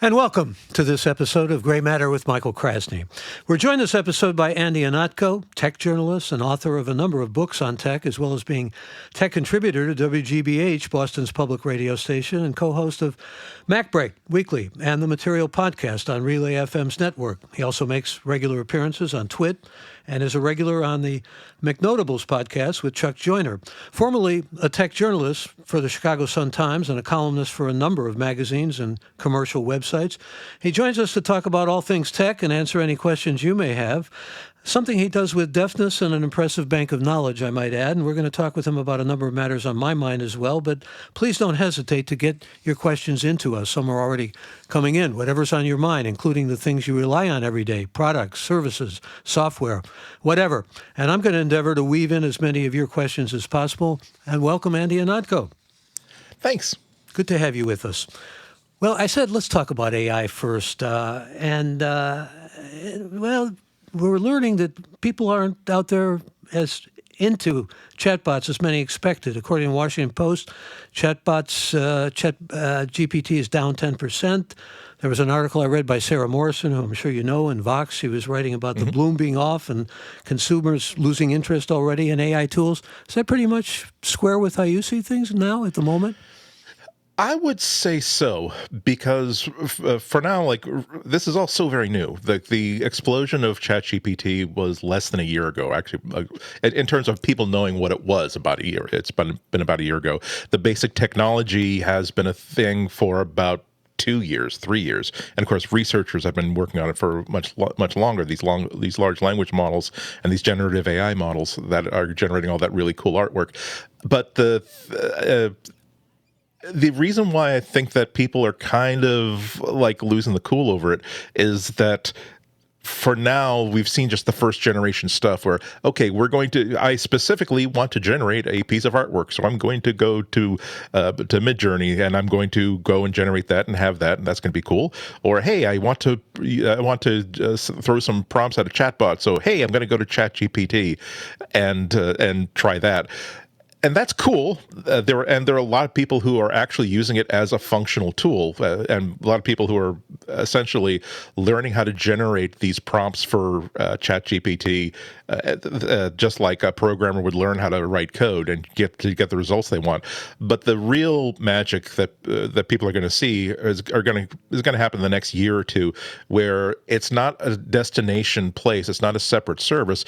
And welcome to this episode of Gray Matter with Michael Krasny. We're joined this episode by Andy Ihnatko, tech journalist and author of a number of books on tech, as well as being tech contributor to WGBH, Boston's public radio station, and co-host of MacBreak Weekly and the Material Podcast on Relay FM's network. He also makes regular appearances on Twit and is a regular on the McNotables podcast with Chuck Joyner. Formerly a tech journalist for the Chicago Sun-Times and a columnist for a number of magazines and commercial websites, he joins us to talk about all things tech and answer any questions you may have, something he does with deftness and an impressive bank of knowledge, I might add. And we're going to talk with him about a number of matters on my mind as well. But please don't hesitate to get your questions into us. Some are already coming in, whatever's on your mind, including the things you rely on every day, products, services, software, whatever. And I'm going to endeavor to weave in as many of your questions as possible. And welcome, Andy Ihnatko. Thanks. Good to have you with us. Well, I said let's talk about AI first. We're learning that people aren't out there as into chatbots as many expected. According to Washington Post, GPT is down 10%. There was an article I read by Sarah Morrison, who I'm sure you know, in Vox. She was writing about the bloom being off and consumers losing interest already in AI tools. Is that pretty much square with how you see things now at the moment? I would say so, because for now, this is all so very new. The explosion of ChatGPT was less than a year ago, actually, in terms of people knowing what it was. About a year. It's been about a year ago. The basic technology has been a thing for about 2 years, 3 years, and of course, researchers have been working on it for much longer. These large language models and these generative AI models that are generating all that really cool artwork. But the reason why I think that people are kind of like losing the cool over it is that for now, we've seen just the first generation stuff where, okay, I specifically want to generate a piece of artwork. So I'm going to go to Midjourney and I'm going to go and generate that and have that. And that's going to be cool. Or, hey, I want to throw some prompts at a chatbot. So, hey, I'm going to go to ChatGPT and try that. And that's cool. There are a lot of people who are actually using it as a functional tool, and a lot of people who are essentially learning how to generate these prompts for ChatGPT, just like a programmer would learn how to write code and get the results they want. But the real magic that people are going to see is going to happen in the next year or two, where it's not a destination place, it's not a separate service.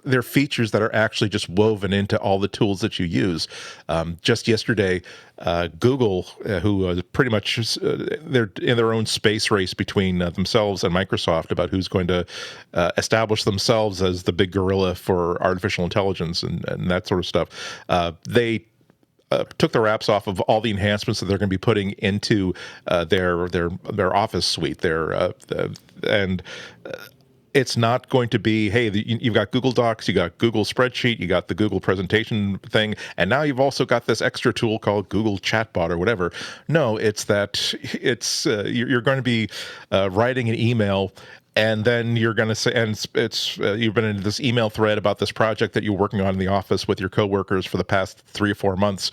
They're features that are actually just woven into all the tools that you use. Just yesterday, Google, who pretty much they're in their own space race between themselves and Microsoft about who's going to establish themselves as the big gorilla for artificial intelligence and that sort of stuff. They took their apps off of all the enhancements that they're going to be putting into their Office suite. It's not going to be, hey, you've got Google Docs, you got Google Spreadsheet, you got the Google presentation thing, and now you've also got this extra tool called Google Chatbot or whatever. No, it's you're going to be writing an email, and then you're going to say, and you've been in this email thread about this project that you're working on in the office with your coworkers for the past 3 or 4 months.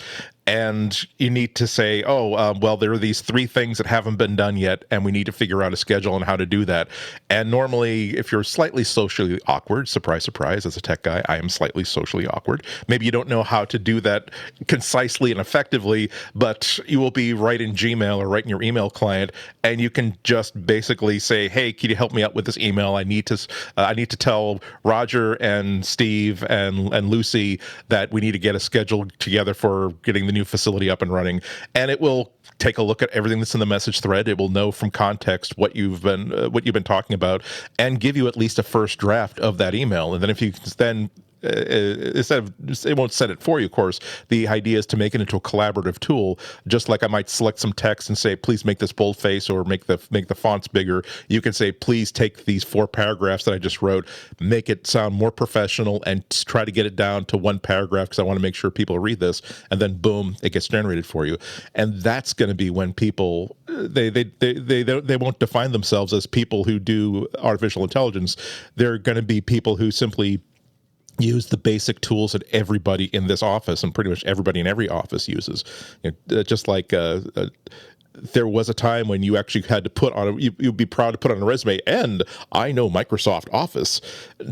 And you need to say, well, there are these 3 things that haven't been done yet, and we need to figure out a schedule on how to do that. And normally, if you're slightly socially awkward, surprise, surprise, as a tech guy, I am slightly socially awkward. Maybe you don't know how to do that concisely and effectively, but you will be right in Gmail or right in your email client, and you can just basically say, hey, can you help me out with this email? I need to tell Roger and Steve and Lucy that we need to get a schedule together for getting the new facility up and running, and it will take a look at everything that's in the message thread. It will know from context what you've been talking about, and give you at least a first draft of that email. And then if you then it won't set it for you, of course. The idea is to make it into a collaborative tool, just like I might select some text and say, please make this boldface or make the fonts bigger. You can say, please take these 4 paragraphs that I just wrote, make it sound more professional, and try to get it down to 1 paragraph because I want to make sure people read this. And then boom, it gets generated for you. And that's going to be when people they won't define themselves as people who do artificial intelligence. They're going to be people who simply use the basic tools that everybody in this office and pretty much everybody in every office uses. Just like there was a time when you actually had to put on you'd be proud to put on a resume, and I know Microsoft Office.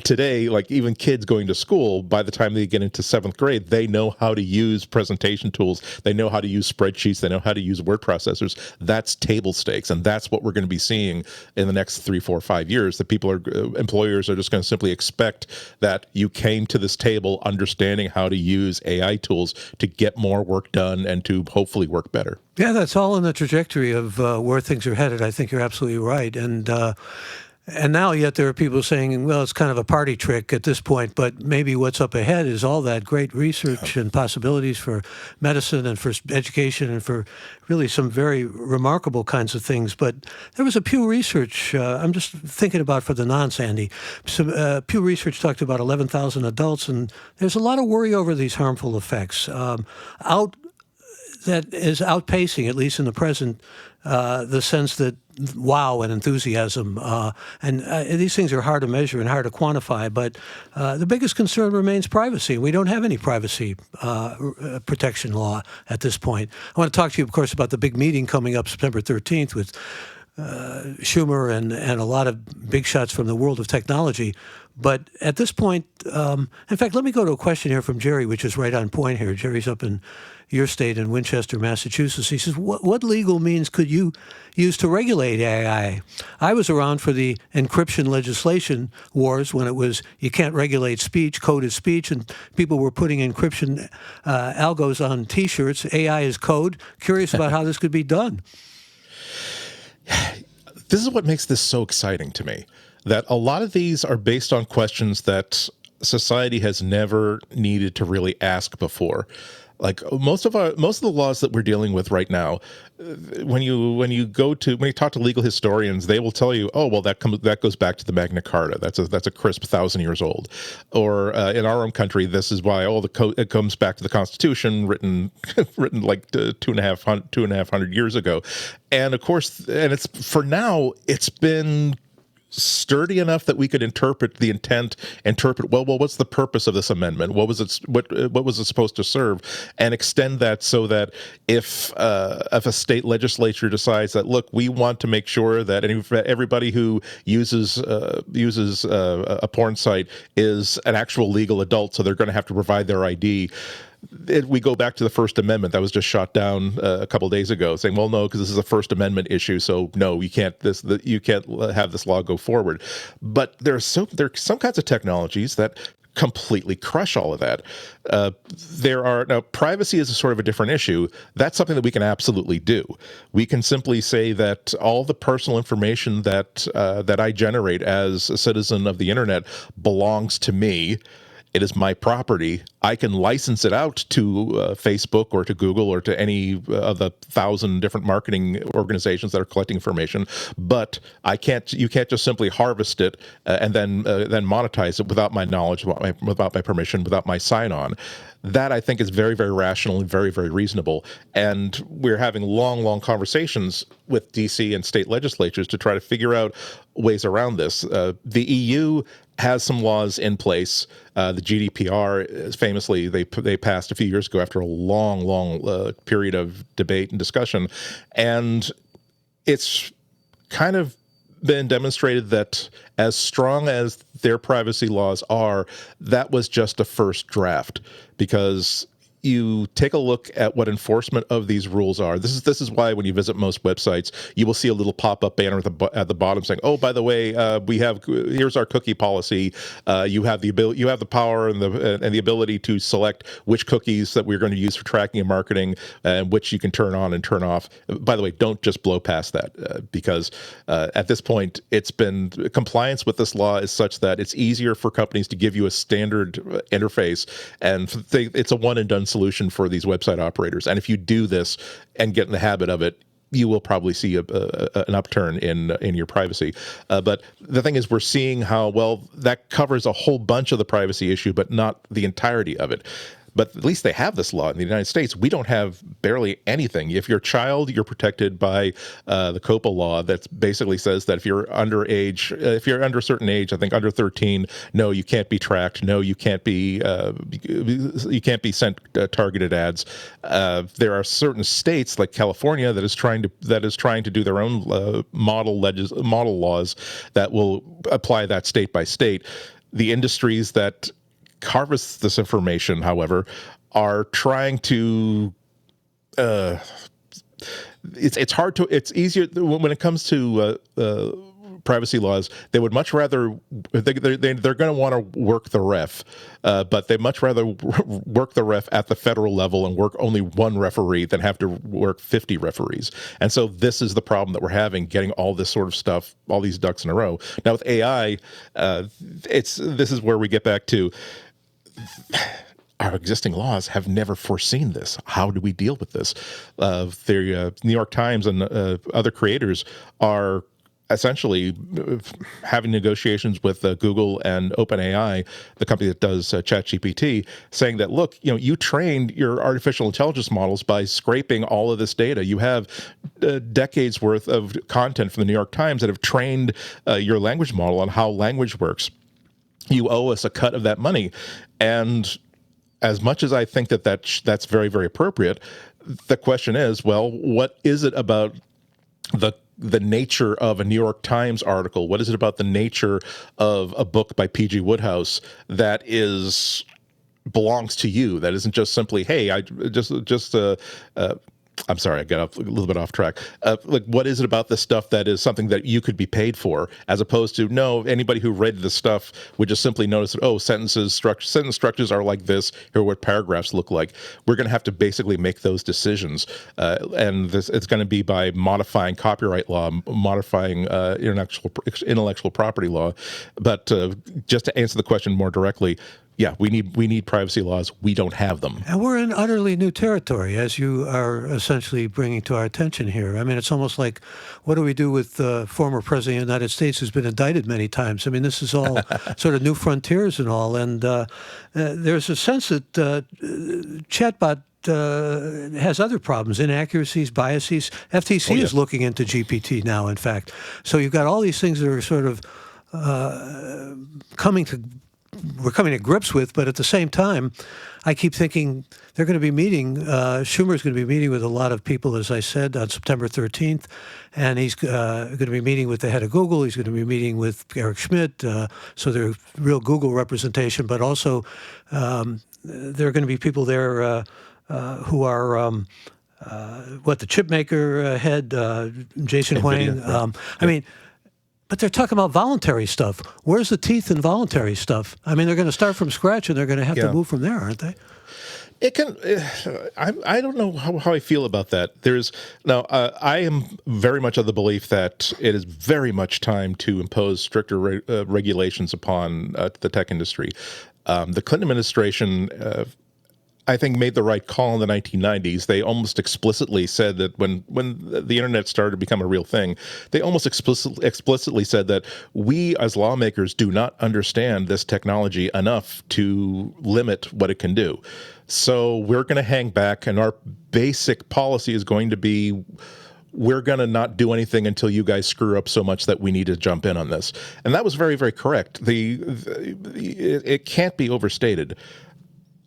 Today, like even kids going to school, by the time they get into 7th grade, they know how to use presentation tools. They know how to use spreadsheets. They know how to use word processors. That's table stakes, and that's what we're going to be seeing in the next 3, 4, 5 years. That employers are just going to simply expect that you came to this table understanding how to use AI tools to get more work done and to hopefully work better. Yeah, that's all in the trajectory of where things are headed. I think you're absolutely right. And now yet there are people saying, well, it's kind of a party trick at this point, but maybe what's up ahead is all that great research and possibilities for medicine and for education and for really some very remarkable kinds of things. But there was a Pew Research, I'm just thinking about for the nonce, Andy. Some Pew Research talked about 11,000 adults, and there's a lot of worry over these harmful effects. That is outpacing, at least in the present, the sense that wow and enthusiasm. And these things are hard to measure and hard to quantify, but the biggest concern remains privacy. We don't have any privacy protection law at this point. I want to talk to you, of course, about the big meeting coming up September 13th with Schumer and a lot of big shots from the world of technology. But at this point, in fact, let me go to a question here from Jerry, which is right on point here. Jerry's up in your state in Winchester, Massachusetts. He says, what legal means could you use to regulate AI? I was around for the encryption legislation wars when it was you can't regulate speech, coded speech, and people were putting encryption algos on T-shirts. AI is code. Curious about how this could be done. This is what makes this so exciting to me, that a lot of these are based on questions that society has never needed to really ask before. Like most of the laws that we're dealing with right now, when you talk to legal historians, they will tell you, oh well, that goes back to the Magna Carta. That's a crisp 1,000 years old. Or in our own country, this is why it comes back to the Constitution, written like 2,500 years ago. And of course, and it's for now, it's been sturdy enough that we could interpret the intent, well, what's the purpose of this amendment? What was it supposed to serve? And extend that so that if a state legislature decides that, look, we want to make sure that everybody who uses a porn site is an actual legal adult, so they're going to have to provide their ID. We go back to the First Amendment that was just shot down a couple of days ago, saying, "Well, no, because this is a First Amendment issue, so no, you can't have this law go forward." But there are some kinds of technologies that completely crush all of that. Now, privacy is a sort of a different issue. That's something that we can absolutely do. We can simply say that all the personal information that I generate as a citizen of the internet belongs to me. It is my property. I can license it out to Facebook or to Google or to any of the 1,000 different marketing organizations that are collecting information, but you can't just simply harvest it and then monetize it without my knowledge, without my permission, without my sign-on. That, I think, is very, very rational and very, very reasonable. And we're having long, long conversations with DC and state legislatures to try to figure out ways around this. The EU has some laws in place. The GDPR is famously, they passed a few years ago after a long, long period of debate and discussion. And it's kind of been demonstrated that as strong as their privacy laws are, that was just a first draft, because you take a look at what enforcement of these rules are. This is why when you visit most websites, you will see a little pop-up banner at the bottom saying, "Oh, by the way, here's our cookie policy. You have the power and the ability to select which cookies that we're going to use for tracking and marketing, and which you can turn on and turn off." By the way, don't just blow past that because at this point, compliance with this law is such that it's easier for companies to give you a standard interface, and it's a one and done solution for these website operators. And if you do this and get in the habit of it, you will probably see an upturn in your privacy. But the thing is, we're seeing how well that covers a whole bunch of the privacy issue, but not the entirety of it. But at least they have this law in the United States. We don't have barely anything. If you're a child, you're protected by the COPA law that basically says that if you're underage, if you're under a certain age, I think under 13, no, you can't be tracked. No, you can't be sent targeted ads. There are certain states like California that is trying to do their own model laws that will apply that state by state. The industries that harvest this information, however, are trying to. It's easier when it comes to privacy laws. They would much rather they're going to want to work the ref, but they much rather work the ref at the federal level and work only one referee than have to work 50 referees. And so this is the problem that we're having, getting all this sort of stuff, all these ducks in a row. Now with AI, this is where we get back to. Our existing laws have never foreseen this. How do we deal with this? The New York Times and other creators are essentially having negotiations with Google and OpenAI, the company that does ChatGPT, saying that, look, you trained your artificial intelligence models by scraping all of this data. You have decades worth of content from the New York Times that have trained your language model on how language works. You owe us a cut of that money. And as much as I think that's very, very appropriate, the question is, well, what is it about the nature of a New York Times article? What is it about the nature of a book by P.G. Wodehouse that belongs to you? That isn't just simply, hey, I'm sorry, I got a little bit off track. What is it about this stuff that is something that you could be paid for, as opposed to, no, anybody who read the stuff would just simply notice that, sentence structures are like this, here are what paragraphs look like. We're going to have to basically make those decisions. And it's going to be by modifying copyright law, modifying intellectual property law. But just to answer the question more directly, yeah, we need privacy laws. We don't have them. And we're in utterly new territory, as you are essentially bringing to our attention here. I mean, it's almost like, what do we do with the former president of the United States who's been indicted many times? I mean, this is all sort of new frontiers and all. And there's a sense that chatbot has other problems, inaccuracies, biases. FTC is looking into GPT now, in fact. So you've got all these things that are sort of we're coming to grips with, but at the same time, I keep thinking they're going to be meeting, Schumer's going to be meeting with a lot of people, as I said, on September 13th, and he's going to be meeting with the head of Google, he's going to be meeting with Eric Schmidt, so they're real Google representation, but also there are going to be people there who are, the chip maker head, Jason Huang. I mean, but they're talking about voluntary stuff. Where's the teeth in voluntary stuff? I mean, they're going to start from scratch, and they're going to have to move from there, aren't they? It can. I don't know how I feel about that. I am very much of the belief that it is very much time to impose stricter regulations upon the tech industry. The Clinton administration, I think, made the right call in the 1990s. They almost explicitly said that when the internet started to become a real thing, they almost explicitly said that we as lawmakers do not understand this technology enough to limit what it can do. So we're going to hang back, and our basic policy is going to be, we're going to not do anything until you guys screw up so much that we need to jump in on this. And that was very, very correct. It can't be overstated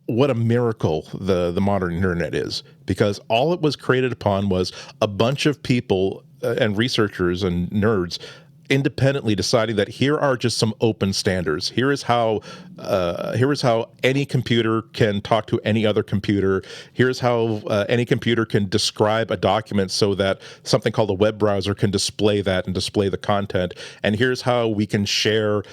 what a miracle the modern internet is, because all it was created upon was a bunch of people and researchers and nerds independently deciding that here are just some open standards. Here is how any computer can talk to any other computer. Here's how any computer can describe a document so that something called a web browser can display that and display the content. And here's how we can share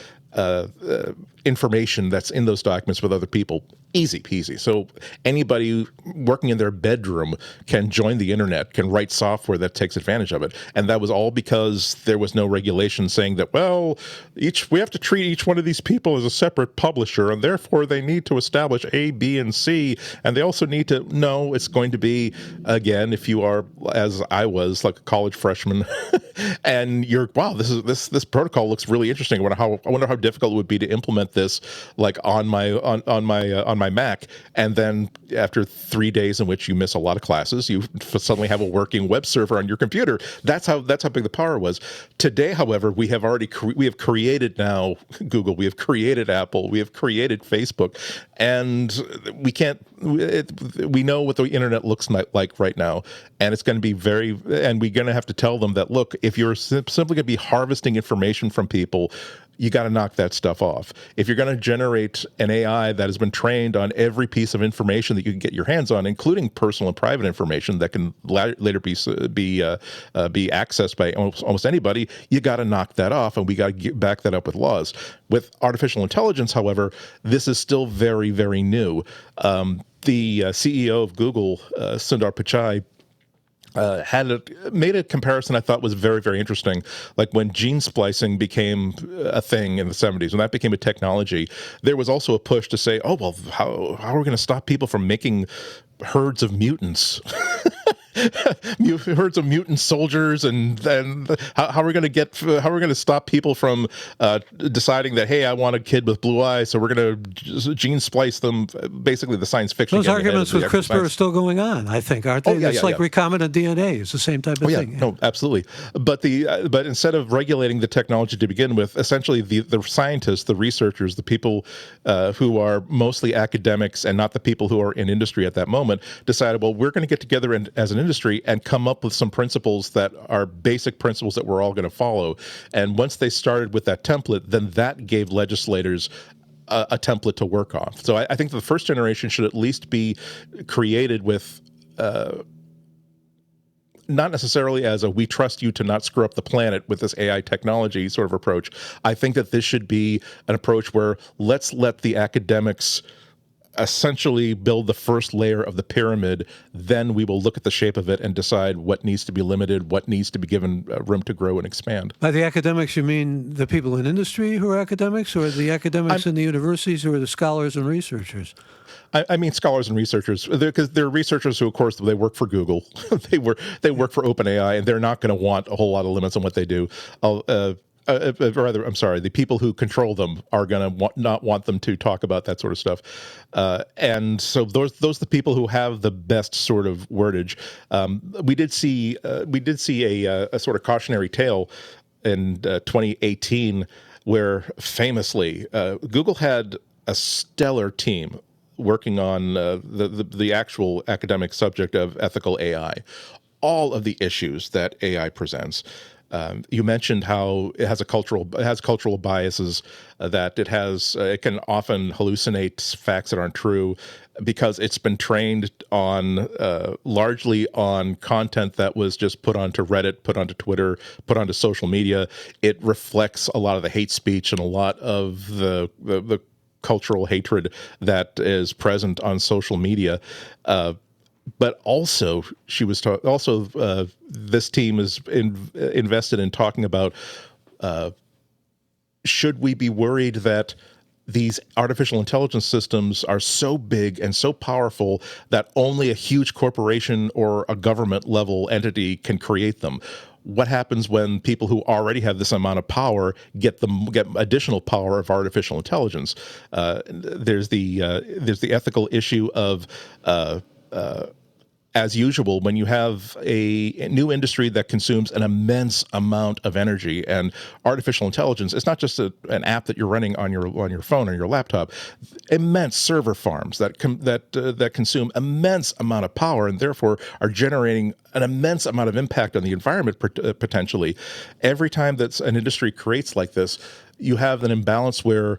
information that's in those documents with other people. Easy peasy. So anybody working in their bedroom can join the internet, can write software that takes advantage of it. And that was all because there was no regulation saying that, well, we have to treat each one of these people as a separate publisher, and therefore they need to establish A, B, and C. And they also need to know it's going to be, again, if you are, as I was, like a college freshman, and you're, wow, this protocol looks really interesting. I wonder how difficult it would be to implement this, like on my my Mac, and then after 3 days in which you miss a lot of classes, you suddenly have a working web server on your computer. That's how big the power was. Today, however, we have created now Google, we have created Apple, we have created Facebook, and we know what the internet looks like right now, and it's going to be and we're going to have to tell them that, look, if you're simply going to be harvesting information from people, you got to knock that stuff off. If you're going to generate an AI that has been trained on every piece of information that you can get your hands on, including personal and private information that can later be accessed by almost anybody, you got to knock that off, and we got to back that up with laws. With artificial intelligence, however, this is still very, very new. The CEO of Google, Sundar Pichai, made a comparison I thought was very, very interesting. Like when gene splicing became a thing in the 70s, when that became a technology, there was also a push to say, oh, well, how are we going to stop people from making herds of mutants? Herds of mutant soldiers, and then how are we going to stop people from deciding that, hey, I want a kid with blue eyes, so we're going to gene splice them? Basically, the science fiction. Those arguments with CRISPR are still going on, I think, aren't they? It's recombinant DNA. It's the same type of thing. No, absolutely. But instead of regulating the technology to begin with, essentially the scientists, the researchers, the people who are mostly academics and not the people who are in industry at that moment, decided, well, we're going to get together as an industry and come up with some principles that are basic principles that we're all going to follow. And once they started with that template, then that gave legislators a template to work off. So I think the first generation should at least be created with not necessarily as a we trust you to not screw up the planet with this AI technology sort of approach. I think that this should be an approach where let's let the academics essentially build the first layer of the pyramid, then we will look at the shape of it and decide what needs to be limited, what needs to be given room to grow and expand. By the academics, you mean the people in industry who are academics, or the academics in the universities who are the scholars and researchers? I mean scholars and researchers, because they're researchers who, of course, they work for Google, they work for OpenAI, and they're not going to want a whole lot of limits on what they do. The people who control them are going to not want them to talk about that sort of stuff, and so those are the people who have the best sort of wordage. We did see a sort of cautionary tale in 2018, where famously Google had a stellar team working on the actual academic subject of ethical AI, all of the issues that AI presents. You mentioned how it has cultural biases, that it can often hallucinate facts that aren't true because it's been trained on largely on content that was just put onto Reddit, put onto Twitter, put onto social media. It reflects a lot of the hate speech and a lot of the cultural hatred that is present on social media. But also, this team is invested in talking about should we be worried that these artificial intelligence systems are so big and so powerful that only a huge corporation or a government level entity can create them? What happens when people who already have this amount of power get additional power of artificial intelligence? There's the ethical issue of as usual, when you have a new industry that consumes an immense amount of energy, and artificial intelligence, it's not just an app that you're running on your phone or your laptop. Immense server farms that consume immense amount of power and therefore are generating an immense amount of impact on the environment potentially. Every time that an industry creates like this, you have an imbalance where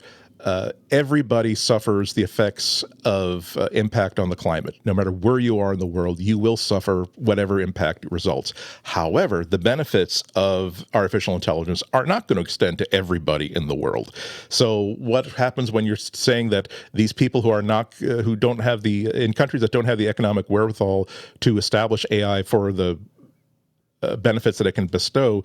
everybody suffers the effects of impact on the climate. No matter where you are in the world, you will suffer whatever impact results. However, the benefits of artificial intelligence are not going to extend to everybody in the world. So what happens when you're saying that these people who are not, who don't have in countries that don't have the economic wherewithal to establish AI for the benefits that it can bestow,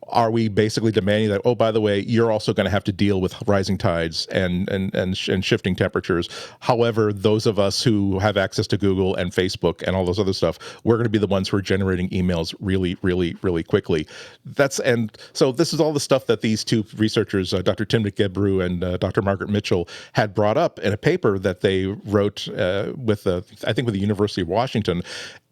are we basically demanding that, oh, by the way, you're also going to have to deal with rising tides and shifting temperatures? However, those of us who have access to Google and Facebook and all those other stuff, we're going to be the ones who are generating emails really, really, really quickly. And so this is all the stuff that these two researchers, Dr. Tim McGebrew and Dr. Margaret Mitchell, had brought up in a paper that they wrote with the University of Washington.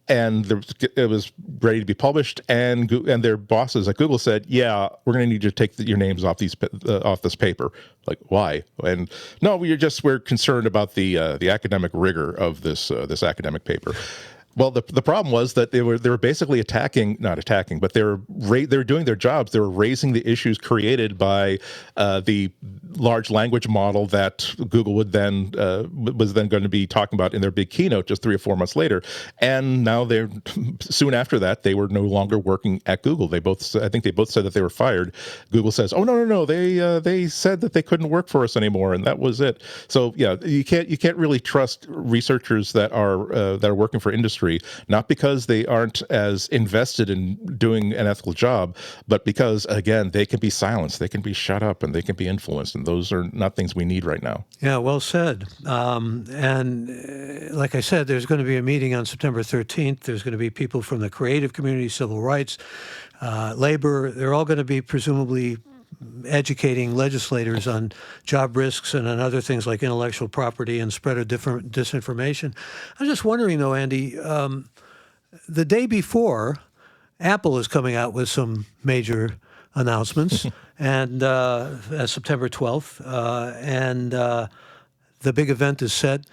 And it was ready to be published, and their bosses at Google said, "Yeah, we're going to need you to take your names off this paper." Like, why? And no, we're concerned about the academic rigor of this academic paper. Well, the problem was that they were basically not attacking, but they were doing their jobs. They were raising the issues created by the large language model that Google was then going to be talking about in their big keynote just 3 or 4 months later. And now soon after that, they were no longer working at Google. I think they both said that they were fired. Google says, "Oh, no, they said that they couldn't work for us anymore, and that was it." So yeah, you can't really trust researchers that are working for industry. Not because they aren't as invested in doing an ethical job, but because, again, they can be silenced, they can be shut up, and they can be influenced, and those are not things we need right now. Yeah, well said. And like I said, there's going to be a meeting on September 13th. There's going to be people from the creative community, civil rights, labor. They're all going to be presumably educating legislators on job risks and on other things like intellectual property and spread of disinformation. I'm just wondering, though, Andy, the day before, Apple is coming out with some major announcements, and September 12th, and the big event is set.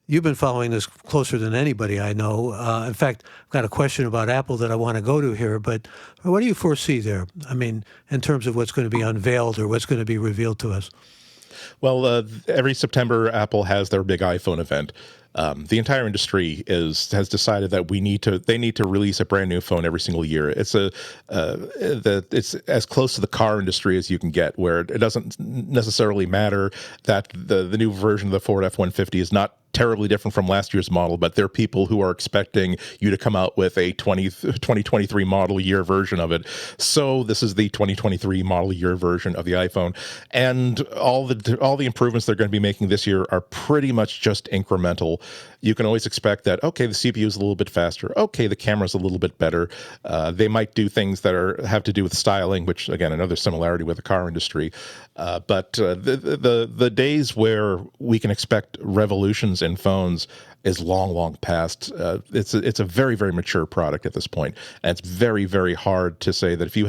You've been following this closer than anybody I know. In fact, I've got a question about Apple that I want to go to here, but what do you foresee there? I mean, in terms of what's going to be unveiled or what's going to be revealed to us? Well, every September, Apple has their big iPhone event. The entire industry has decided that they need to release a brand new phone every single year. It's it's as close to the car industry as you can get, where it doesn't necessarily matter that the new version of the Ford F-150 is not terribly different from last year's model, but there are people who are expecting you to come out with a 2023 model year version of it. So this is the 2023 model year version of the iPhone, and all the improvements they're going to be making this year are pretty much just incremental. You can always expect that, okay, the CPU is a little bit faster. Okay, the camera's a little bit better. They might do things that have to do with styling, which, again, another similarity with the car industry. But the days where we can expect revolutions in phones is long past. It's a very, very mature product at this point, and it's very, very hard to say that if you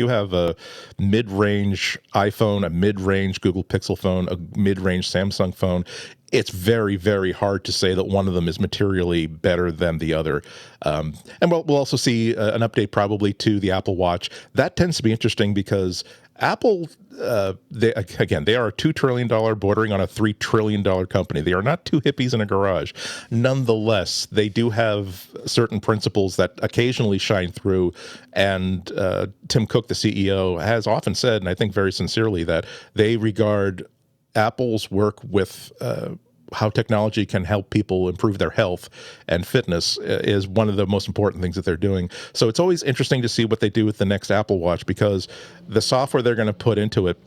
have a mid-range iPhone, a mid-range Google Pixel phone, a mid-range Samsung phone, it's very, very hard to say that one of them is materially better than the other. And we'll also see an update probably to the Apple Watch. That tends to be interesting because Apple, they are a $2 trillion bordering on a $3 trillion company. They are not two hippies in a garage. Nonetheless, they do have certain principles that occasionally shine through. And Tim Cook, the CEO, has often said, and I think very sincerely, that they regard Apple's work with how technology can help people improve their health and fitness is one of the most important things that they're doing. So it's always interesting to see what they do with the next Apple Watch, because the software they're going to put into it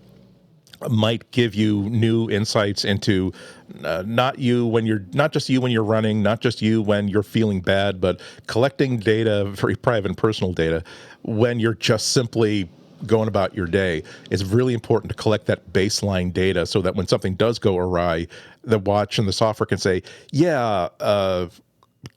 might give you new insights into not just you when you're running, not just you when you're feeling bad, but collecting data, very private and personal data, when you're just simply going about your day. It's really important to collect that baseline data so that when something does go awry, the watch and the software can say,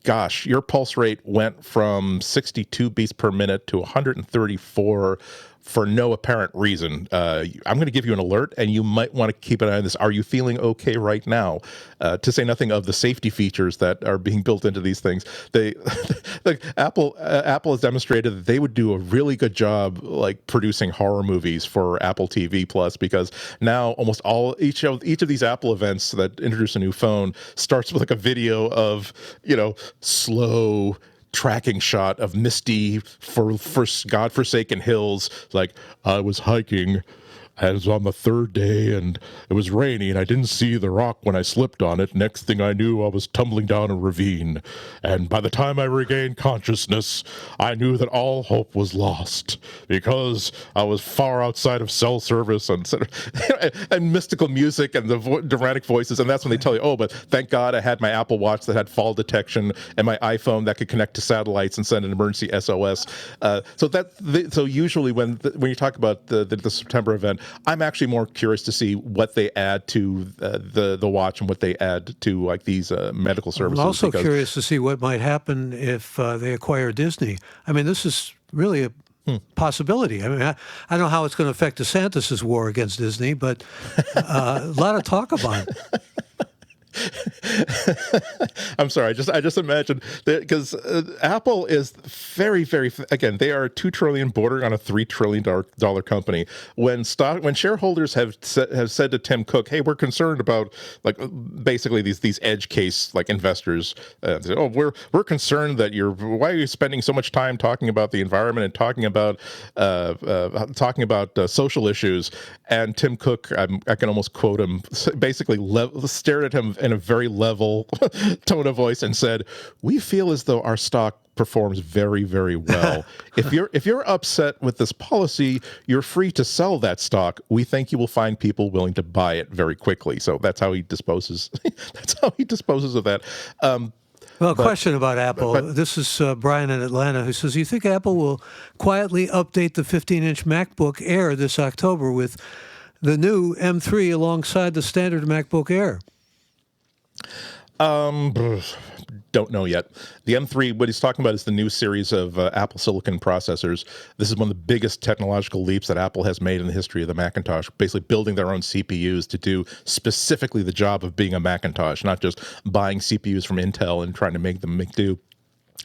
gosh, your pulse rate went from 62 beats per minute to 134 for no apparent reason. I'm going to give you an alert, and you might want to keep an eye on this. Are you feeling okay right now? To say nothing of the safety features that are being built into these things. Apple has demonstrated that they would do a really good job, like producing horror movies for Apple TV Plus, because now almost each of these Apple events that introduce a new phone starts with like a video of slow tracking shot of misty for godforsaken hills, like I was hiking it was on the third day, and it was rainy, and I didn't see the rock when I slipped on it. Next thing I knew, I was tumbling down a ravine. And by the time I regained consciousness, I knew that all hope was lost because I was far outside of cell service and mystical music and the dramatic voices. And that's when they tell you, oh, but thank God I had my Apple Watch that had fall detection and my iPhone that could connect to satellites and send an emergency SOS. So usually when you talk about the September event, I'm actually more curious to see what they add to the watch and what they add to like these medical services. I'm also curious to see what might happen if they acquire Disney. I mean, this is really a possibility. I mean, I don't know how it's going to affect DeSantis' war against Disney, but a lot of talk about it. I'm sorry. I just imagine that because Apple is very, very, again, they are a $2 trillion bordering on a $3 trillion company. When shareholders have said to Tim Cook, "Hey, we're concerned about like basically these edge case like investors," say, "Oh, we're concerned that why are you spending so much time talking about the environment and talking about social issues?" And Tim Cook, I can almost quote him, basically stared at him in a very level tone of voice and said, "We feel as though our stock performs very, very well. If you're upset with this policy, you're free to sell that stock. We think you will find people willing to buy it very quickly." So that's how he disposes. That's how he disposes of that. Question about Apple. This is Brian in Atlanta who says, "You think Apple will quietly update the 15-inch MacBook Air this October with the new M3 alongside the standard MacBook Air?" Don't know yet. The M3, what he's talking about is the new series of Apple Silicon processors. This is one of the biggest technological leaps that Apple has made in the history of the Macintosh, basically building their own CPUs to do specifically the job of being a Macintosh, not just buying CPUs from Intel and trying to make them make do.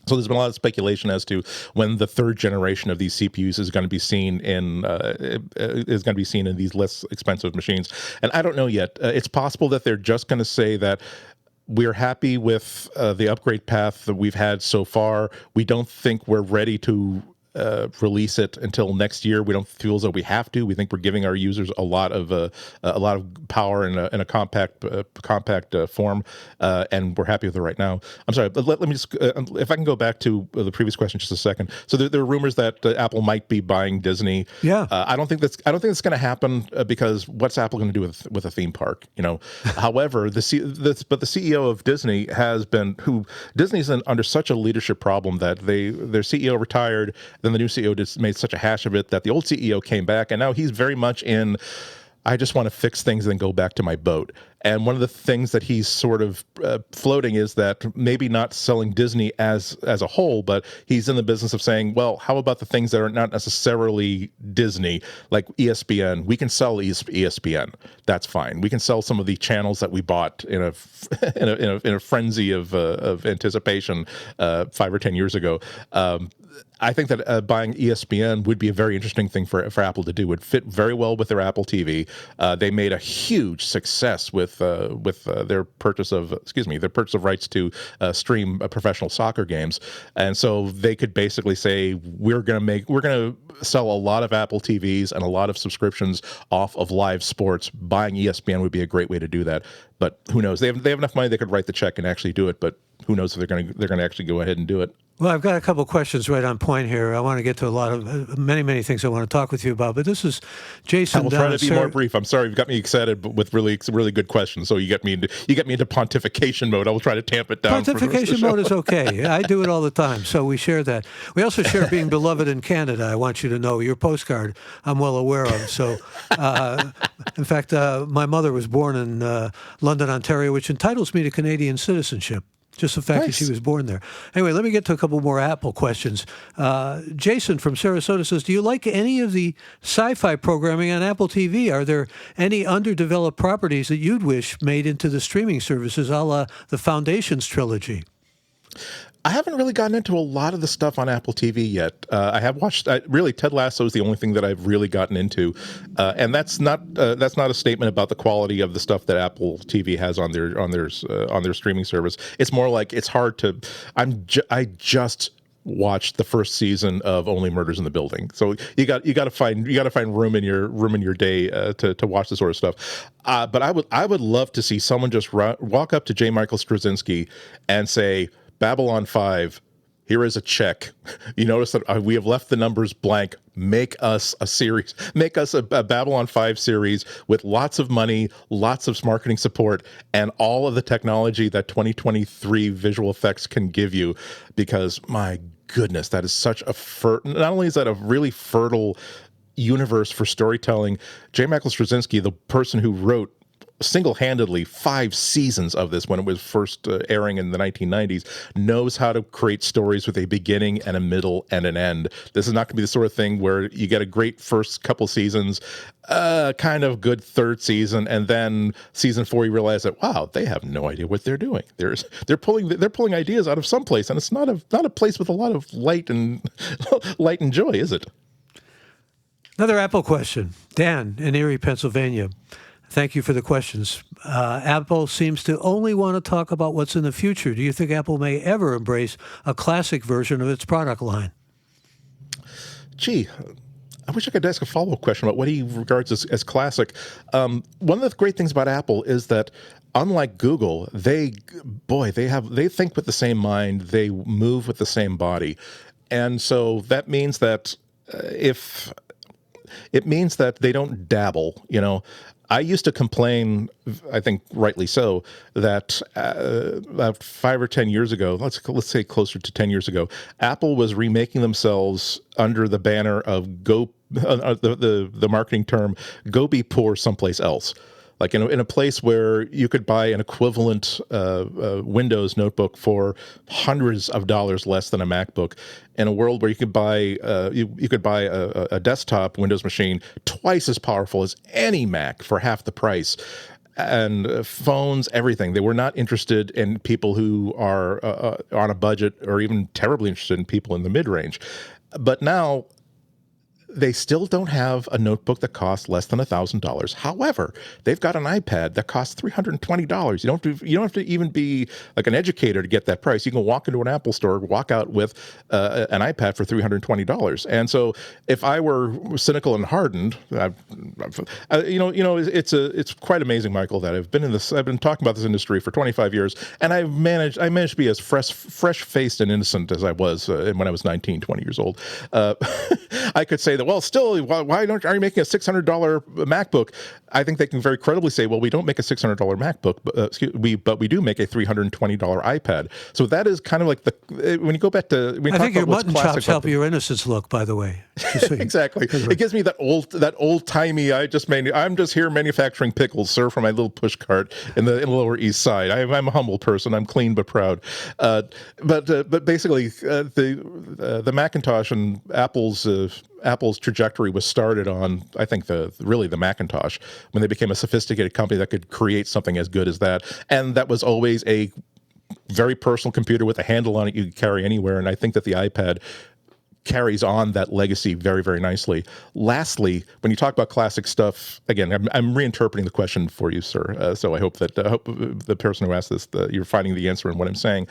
So there's been a lot of speculation as to when the third generation of these CPUs is going to be seen in these less expensive machines, and I don't know yet. It's possible that they're just going to say that we're happy with the upgrade path that we've had so far. We don't think we're ready to release it until next year. We don't feel as though we have to. We think we're giving our users a lot of power in a compact form, and we're happy with it right now. I'm sorry, but let me just if I can go back to the previous question just a second. So there are rumors that Apple might be buying Disney. Yeah, I don't think that's going to happen because what's Apple going to do with a theme park? You know. However, the CEO of Disney Disney's under such a leadership problem that their CEO retired. Then the new CEO just made such a hash of it that the old CEO came back, and now he's very much in, I just want to fix things and then go back to my boat. And one of the things that he's sort of floating is that maybe not selling Disney as a whole, but he's in the business of saying, well, how about the things that are not necessarily Disney, like ESPN? We can sell ESPN. That's fine. We can sell some of the channels that we bought in a frenzy of anticipation 5 or 10 years ago. I think that buying ESPN would be a very interesting thing for Apple to do. It would fit very well with their Apple TV. They made a huge success with their purchase of rights to stream professional soccer games, and so they could basically say we're going to sell a lot of Apple TVs and a lot of subscriptions off of live sports. Buying ESPN would be a great way to do that. But who knows? They have enough money they could write the check and actually do it. But who knows if they're going to actually go ahead and do it? Well, I've got a couple of questions right on point here. I want to get to a lot of many things I want to talk with you about. But this is Jason. I will try to be more brief. I'm sorry, you've got me excited with really good questions. So you get me into pontification mode. I will try to tamp it down. Pontification mode is okay. I do it all the time. So we share that. We also share being beloved in Canada. I want you to know your postcard I'm well aware of. So, in fact, my mother was born in London, Ontario, which entitles me to Canadian citizenship. Just the fact that she was born there. Anyway, let me get to a couple more Apple questions. Jason from Sarasota says, do you like any of the sci-fi programming on Apple TV? Are there any underdeveloped properties that you'd wish made into the streaming services, a la the Foundations trilogy? I haven't really gotten into a lot of the stuff on Apple TV yet. I have watched really Ted Lasso is the only thing that I've really gotten into, and that's not a statement about the quality of the stuff that Apple TV has on their streaming service. It's more like it's hard to. I just watch the first season of Only Murders in the Building. So you got to find room in your day to watch this sort of stuff. But I would love to see someone just walk up to J. Michael Straczynski and say, Babylon 5, here is a check. You notice that we have left the numbers blank. Make us a series. Make us a Babylon 5 series with lots of money, lots of marketing support, and all of the technology that 2023 visual effects can give you. Because, my goodness, that is such a not only is that a really fertile universe for storytelling, J. Michael Straczynski, the person who wrote single-handedly 5 seasons of this when it was first airing in the 1990s, knows how to create stories with a beginning and a middle and an end. This is not going to be the sort of thing where you get a great first couple seasons, kind of good third season, and then season 4 you realize that, wow, they have no idea what they're doing. They're pulling ideas out of someplace, and it's not a place with a lot of light and joy, is it? Another Apple question. Dan in Erie, Pennsylvania. Thank you for the questions. Apple seems to only want to talk about what's in the future. Do you think Apple may ever embrace a classic version of its product line? Gee, I wish I could ask a follow-up question about what he regards as classic. One of the great things about Apple is that, unlike Google, they think with the same mind, they move with the same body, and so that means that it means that they don't dabble. I used to complain, I think rightly so, that about 5 or 10 years ago, let's say closer to 10 years ago, Apple was remaking themselves under the banner of the marketing term, go be poor someplace else. Like in a place where you could buy an equivalent Windows notebook for hundreds of dollars less than a MacBook, in a world where you could buy a desktop Windows machine twice as powerful as any Mac for half the price, and phones, everything. They were not interested in people who are on a budget, or even terribly interested in people in the mid-range. But now, they still don't have a notebook that costs less than $1,000. However, they've got an iPad that costs $320. You don't have to even be like an educator to get that price. You can walk into an Apple store, walk out with an iPad for $320. And so, if I were cynical and hardened, it's quite amazing, Michael, that I've been talking about this industry for 25 years, and I managed to be as fresh-faced and innocent as I was when I was 19, 20 years old. I could say that, well, still, why are you making a $600 MacBook? I think they can very credibly say, well, we don't make a $600 MacBook, but we do make a $320 iPad. So that is kind of like when you go back to, I think your mutton chops help your innocence look, by the way. Exactly. It gives me that old timey. I'm just here manufacturing pickles, sir, for my little push cart in the Lower East Side. I'm a humble person. I'm clean but proud. But basically, the Macintosh and Apple's trajectory was started on, I think, the Macintosh, when they became a sophisticated company that could create something as good as that. And that was always a very personal computer with a handle on it you could carry anywhere. And I think that the iPad carries on that legacy very, very nicely. Lastly, when you talk about classic stuff, again, I'm reinterpreting the question for you, sir. So I hope that the person who asked this, you're finding the answer in what I'm saying.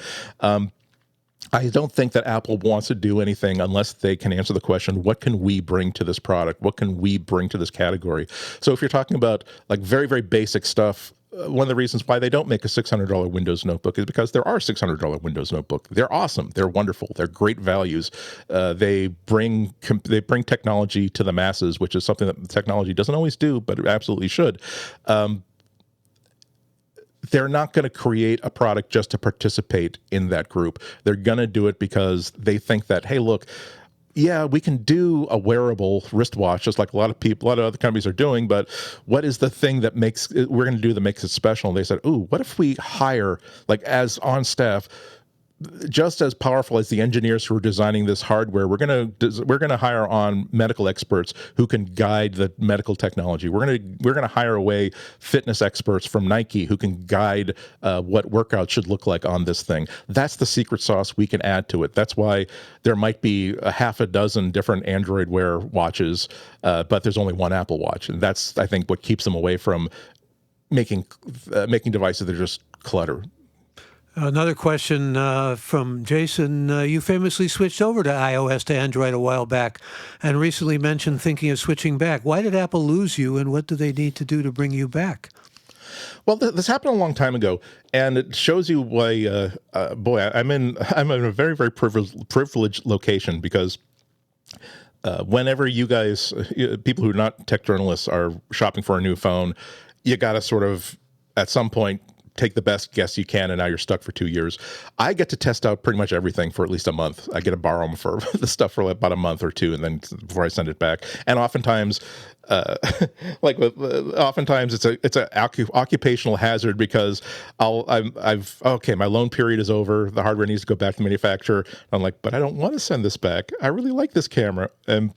I don't think that Apple wants to do anything unless they can answer the question, what can we bring to this product? What can we bring to this category? So if you're talking about like very, very basic stuff, one of the reasons why they don't make a $600 Windows notebook is because there are $600 Windows notebook. They're awesome. They're wonderful. They're great values. They bring technology to the masses, which is something that technology doesn't always do, but it absolutely should. They're not going to create a product just to participate in that group. They're going to do it because they think that, hey, look, yeah, we can do a wearable wristwatch, just like a lot of other companies are doing, but what is the thing that we're going to do that makes it special? And they said, ooh, what if we hire, like, as on staff, just as powerful as the engineers who are designing this hardware, we're going to hire on medical experts who can guide the medical technology. We're going to hire away fitness experts from Nike who can guide what workouts should look like on this thing. That's the secret sauce we can add to it. That's why there might be a half a dozen different Android Wear watches, but there's only one Apple Watch, and that's, I think, what keeps them away from making devices that are just clutter. Another question from Jason. You famously switched over to iOS to Android a while back and recently mentioned thinking of switching back. Why did Apple lose you, and what do they need to do to bring you back? Well, this happened a long time ago, and it shows you why. I'm in a very, very privileged location because whenever you guys, people who are not tech journalists, are shopping for a new phone, you got to sort of at some point take the best guess you can, and now you're stuck for 2 years. I get to test out pretty much everything for at least a month. I get to borrow them for the stuff for about a month or two, and then before I send it back. And oftentimes, oftentimes it's a occupational hazard because my loan period is over. The hardware needs to go back to the manufacturer. I'm like, but I don't want to send this back. I really like this camera. And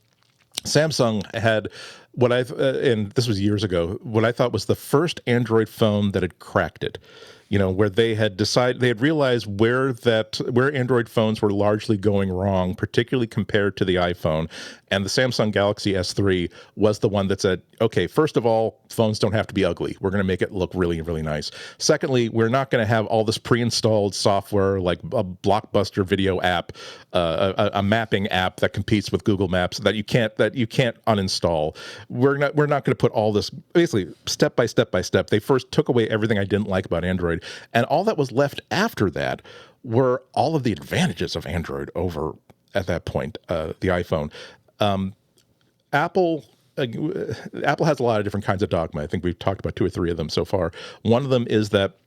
Samsung had and this was years ago, what I thought was the first Android phone that had cracked it. Where they had realized where Android phones were largely going wrong, particularly compared to the iPhone. And the Samsung Galaxy S3 was the one that said, okay, first of all, phones don't have to be ugly. We're going to make it look really, really nice. Secondly, we're not going to have all this pre-installed software like a Blockbuster video app, a mapping app that competes with Google Maps that you can't uninstall. We're not going to put all this basically step by step by step. They first took away everything I didn't like about Android. And all that was left after that were all of the advantages of Android over, at that point, the iPhone. Apple has a lot of different kinds of dogma. I think we've talked about 2 or 3 of them so far. One of them is that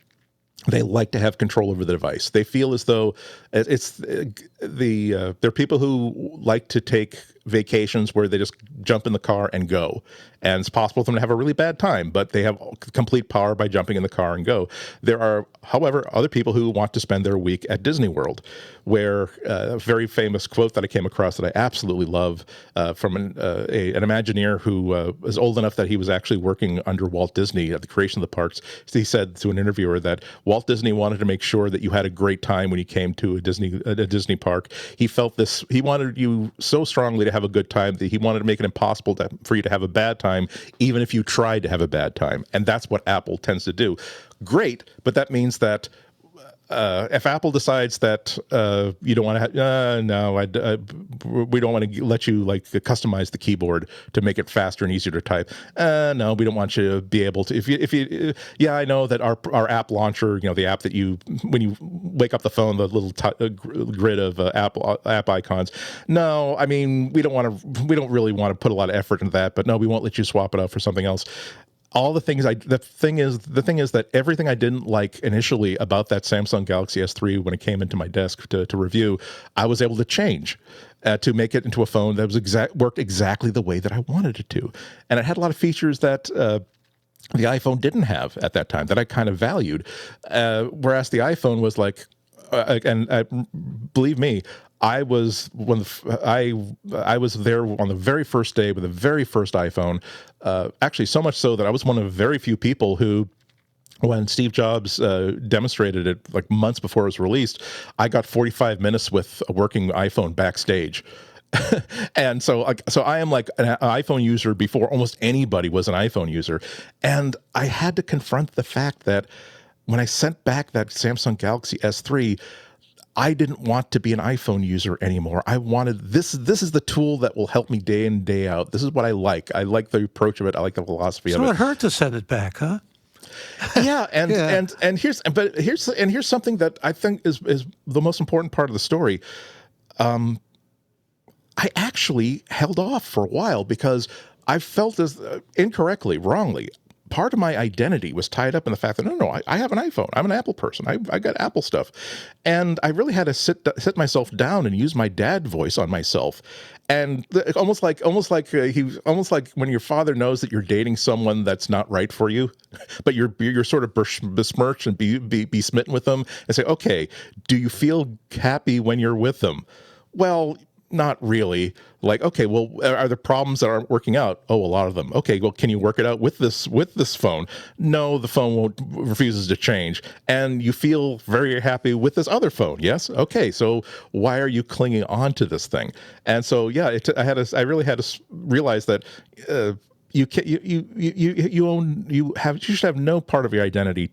they like to have control over the device. They feel as though there are people who like to take vacations where they just jump in the car and go. And it's possible for them to have a really bad time, but they have complete power by jumping in the car and go. There are, however, other people who want to spend their week at Disney World, where a very famous quote that I came across that I absolutely love from an Imagineer who was old enough that he was actually working under Walt Disney at the creation of the parks. He said to an interviewer that Walt Disney wanted to make sure that you had a great time when you came to a Disney park. He felt this. He wanted you so strongly to have a good time that he wanted to make it impossible for you to have a bad time, even if you tried to have a bad time. And that's what Apple tends to do. Great, but that means that if Apple decides that you don't want to, we don't want to let you customize the keyboard to make it faster and easier to type. No, we don't want you to be able to. If you, I know that our app launcher, the app that when you wake up the phone, the little grid of app icons. No, I mean we don't really want to put a lot of effort into that. But no, we won't let you swap it out for something else. All the things the thing is that everything I didn't like initially about that Samsung Galaxy S3 when it came into my desk to review, I was able to change to make it into a phone that was worked exactly the way that I wanted it to. And it had a lot of features that the iPhone didn't have at that time that I kind of valued. Whereas the iPhone was believe me, I was I was there on the very first day with the very first iPhone. Actually, so much so that I was one of the very few people who, when Steve Jobs demonstrated it months before it was released, I got 45 minutes with a working iPhone backstage. And so I am an iPhone user before almost anybody was an iPhone user. And I had to confront the fact that when I sent back that Samsung Galaxy S3, I didn't want to be an iPhone user anymore. I wanted this is the tool that will help me day in, day out. This is what I like. I like the approach of it. I like the philosophy of it. So it hurt to send it back, huh? Yeah, and here's something that I think is the most important part of the story. I actually held off for a while because I felt as incorrectly, wrongly. Part of my identity was tied up in the fact that no, I have an iPhone. I'm an Apple person. I got Apple stuff, and I really had to sit myself down and use my dad voice on myself, and almost like when your father knows that you're dating someone that's not right for you, but you're sort of besmirched and be smitten with them, and say, okay, do you feel happy when you're with them? Well, not really. Okay, well, are there problems that aren't working out? Oh, a lot of them. Okay, well, can you work it out with this phone? No, the phone refuses to change. And you feel very happy with this other phone. Yes? Okay, so why are you clinging on to this thing? And so, yeah, I really had to realize that you should have no part of your identity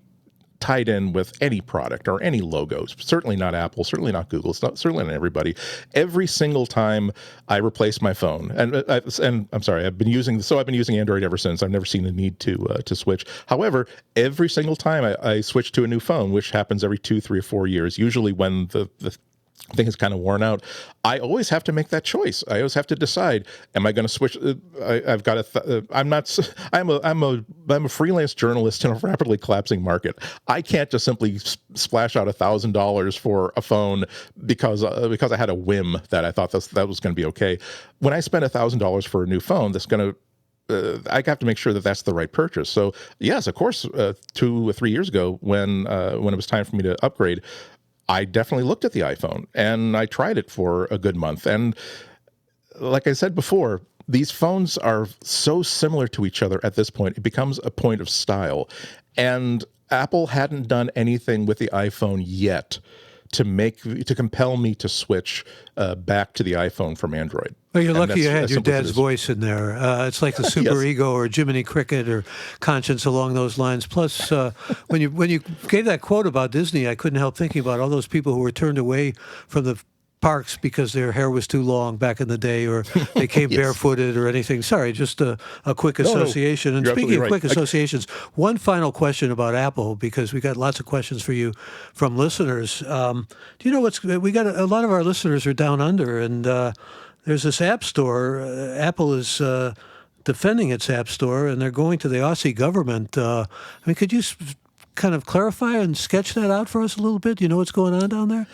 tied in with any product or any logos. Certainly not Apple, certainly not Google, certainly not everybody. Every single time I replace my phone, and I'm sorry, I've been using Android ever since. I've never seen the need to switch. However, every single time I switch to a new phone, which happens every 2, 3, or 4 years, usually when the thing is kind of worn out, I always have to make that choice. I always have to decide: am I going to switch? I've got I'm a freelance journalist in a rapidly collapsing market. I can't just simply splash out $1,000 for a phone because I had a whim that I thought that was going to be okay. When I spend $1,000 for a new phone, that's going to I have to make sure that that's the right purchase. So yes, of course, 2 or 3 years ago, when it was time for me to upgrade, I definitely looked at the iPhone and I tried it for a good month. And like I said before, these phones are so similar to each other at this point, it becomes a point of style. And Apple hadn't done anything with the iPhone yet to compel me to switch back to the iPhone from Android. Well, you're lucky you had your dad's voice in there. It's like the Super Yes. Ego or Jiminy Cricket or Conscience along those lines. Plus, when you gave that quote about Disney, I couldn't help thinking about all those people who were turned away from the parks because their hair was too long back in the day, or they came Yes. barefooted or anything. Sorry, just a quick association. And you're speaking of absolutely quick associations, one final question about Apple, because we got lots of questions for you from listeners. Do you know we got a lot of our listeners are down under, and there's this app store. Apple is defending its app store, and they're going to the Aussie government. Could you kind of clarify and sketch that out for us a little bit? Do you know what's going on down there?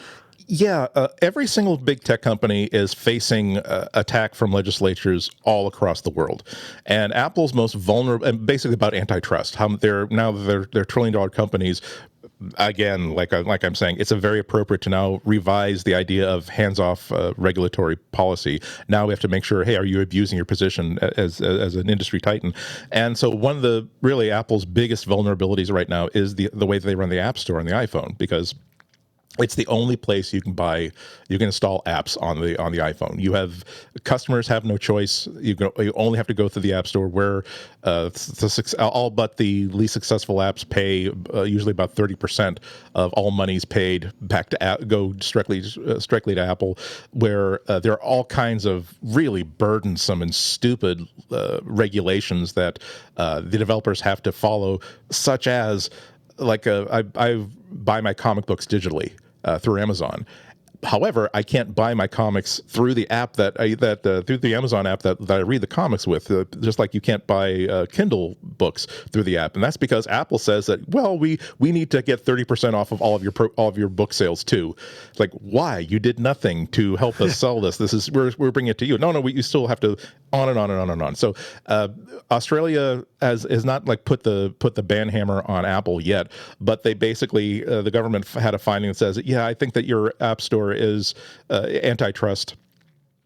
Yeah, every single big tech company is facing attack from legislatures all across the world, and Apple's most vulnerable, and basically about antitrust. How they're trillion-dollar companies. Again, like I'm saying, it's a very appropriate to now revise the idea of hands-off regulatory policy. Now we have to make sure, hey, are you abusing your position as an industry titan? And so one of the really Apple's biggest vulnerabilities right now is the way that they run the App Store on the iPhone, because it's the only place you can install apps on the iPhone. Customers have no choice. You only have to go through the App Store, where all but the least successful apps pay usually about 30% of all monies paid back to go directly to Apple. Where there are all kinds of really burdensome and stupid regulations that the developers have to follow, such as I buy my comic books digitally through Amazon. However, I can't buy my comics through the app through the Amazon app that I read the comics with. Just like you can't buy Kindle books through the app, and that's because Apple says that, well, we need to get 30% off of all of your book sales too. It's like, why? You did nothing to help us sell this. We're bringing it to you. No, you still have to on and on and on and on. So Australia has not put the ban hammer on Apple yet, but they basically the government had a finding that says, yeah, I think that your app store is antitrust.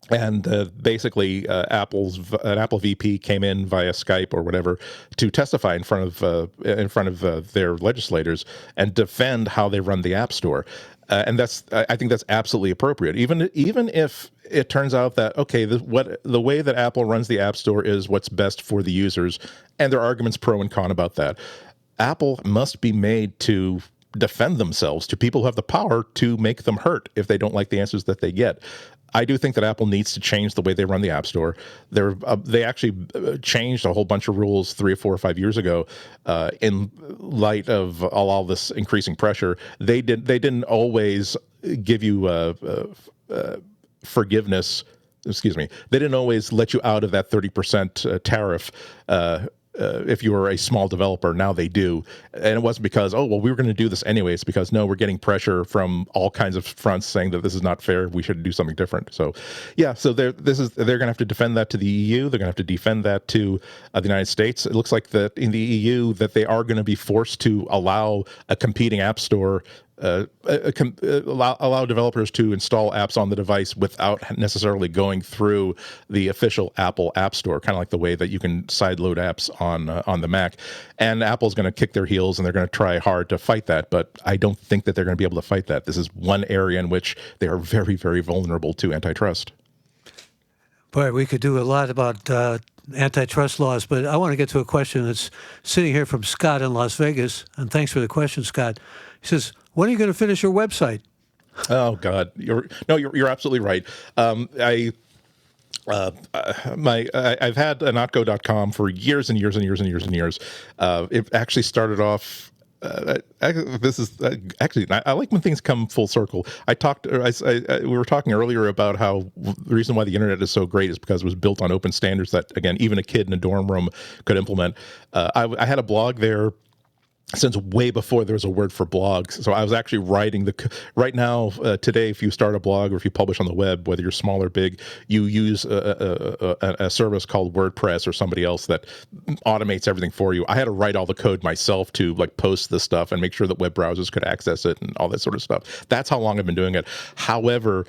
And basically, an Apple VP came in via Skype or whatever to testify in front of their legislators and defend how they run the App Store. And I think that's absolutely appropriate. Even if it turns out that, okay, the way that Apple runs the App Store is what's best for the users, and there are arguments pro and con about that, Apple must be made to defend themselves to people who have the power to make them hurt if they don't like the answers that they get. I do think that Apple needs to change the way they run the App Store. They actually changed a whole bunch of rules 3 or 4 or 5 years ago in light of all this increasing pressure. They didn't always give you forgiveness. Excuse me. They didn't always let you out of that 30% tariff. If you were a small developer. Now they do. And it wasn't because, we were going to do this anyway. It's because, no, we're getting pressure from all kinds of fronts saying that this is not fair. We should do something different. So, yeah, so they're going to have to defend that to the EU. They're going to have to defend that to the United States. It looks like that in the EU that they are going to be forced to allow a competing app store allow developers to install apps on the device without necessarily going through the official Apple App Store, kind of like the way that you can sideload apps on the Mac. And Apple's going to kick their heels, and they're going to try hard to fight that, but I don't think that they're going to be able to fight that. This is one area in which they are very, very vulnerable to antitrust. Boy, we could do a lot about antitrust laws, but I want to get to a question that's sitting here from Scott in Las Vegas. And thanks for the question, Scott. He says, when are you going to finish your website? Oh God, you're absolutely right. I've had Ihnatko.com for years and years and years and years and years. It actually started off. This is actually, I like when things come full circle. We were talking earlier about how the reason why the internet is so great is because it was built on open standards that, again, even a kid in a dorm room could implement. I had a blog there since way before there was a word for blogs. So I was actually writing right now, today, if you start a blog or if you publish on the web, whether you're small or big, you use a service called WordPress or somebody else that automates everything for you. I had to write all the code myself to like post this stuff and make sure that web browsers could access it and all that sort of stuff. That's how long I've been doing it. However,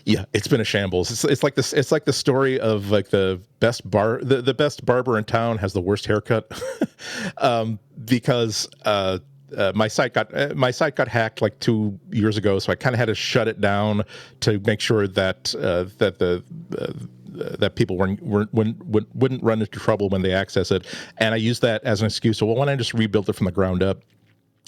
yeah, it's been a shambles. It's like this. It's like the story of like the best barber in town has the worst haircut, because my site got hacked like 2 years ago. So I kind of had to shut it down to make sure that that people wouldn't run into trouble when they access it. And I used that as an excuse. So, well, why don't I just rebuild it from the ground up?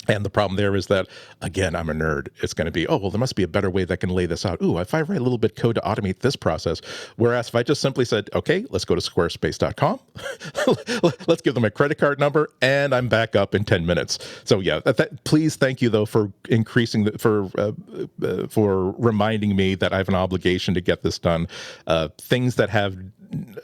And the problem there is that, again, I'm a nerd. It's going to be, oh, well, there must be a better way that can lay this out. Ooh, if I write a little bit code to automate this process. Whereas if I just simply said, okay, let's go to squarespace.com, let's give them a credit card number, and I'm back up in 10 minutes. So yeah, please, thank you though for increasing for reminding me that I have an obligation to get this done. Things that have,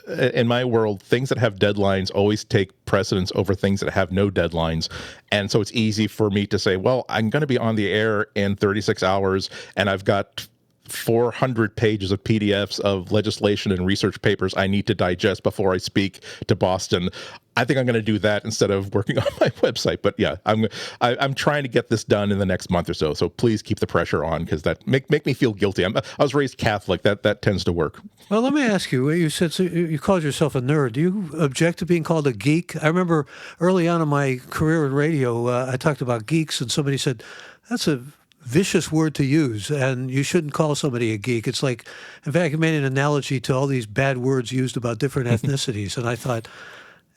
in my world, things that have deadlines always take precedence over things that have no deadlines. And so it's easy for me to say, well, I'm going to be on the air in 36 hours and I've got 400 pages of PDFs of legislation and research papers I need to digest before I speak to Boston. I think I'm going to do that instead of working on my website. But yeah, I'm trying to get this done in the next month or so. So please keep the pressure on, because that make me feel guilty. I was raised Catholic. That tends to work. Well, let me ask you. You said you called yourself a nerd. Do you object to being called a geek? I remember early on in my career in radio, I talked about geeks, and somebody said, "That's a vicious word to use, and you shouldn't call somebody a geek." It's like, in fact, I made an analogy to all these bad words used about different ethnicities, and I thought,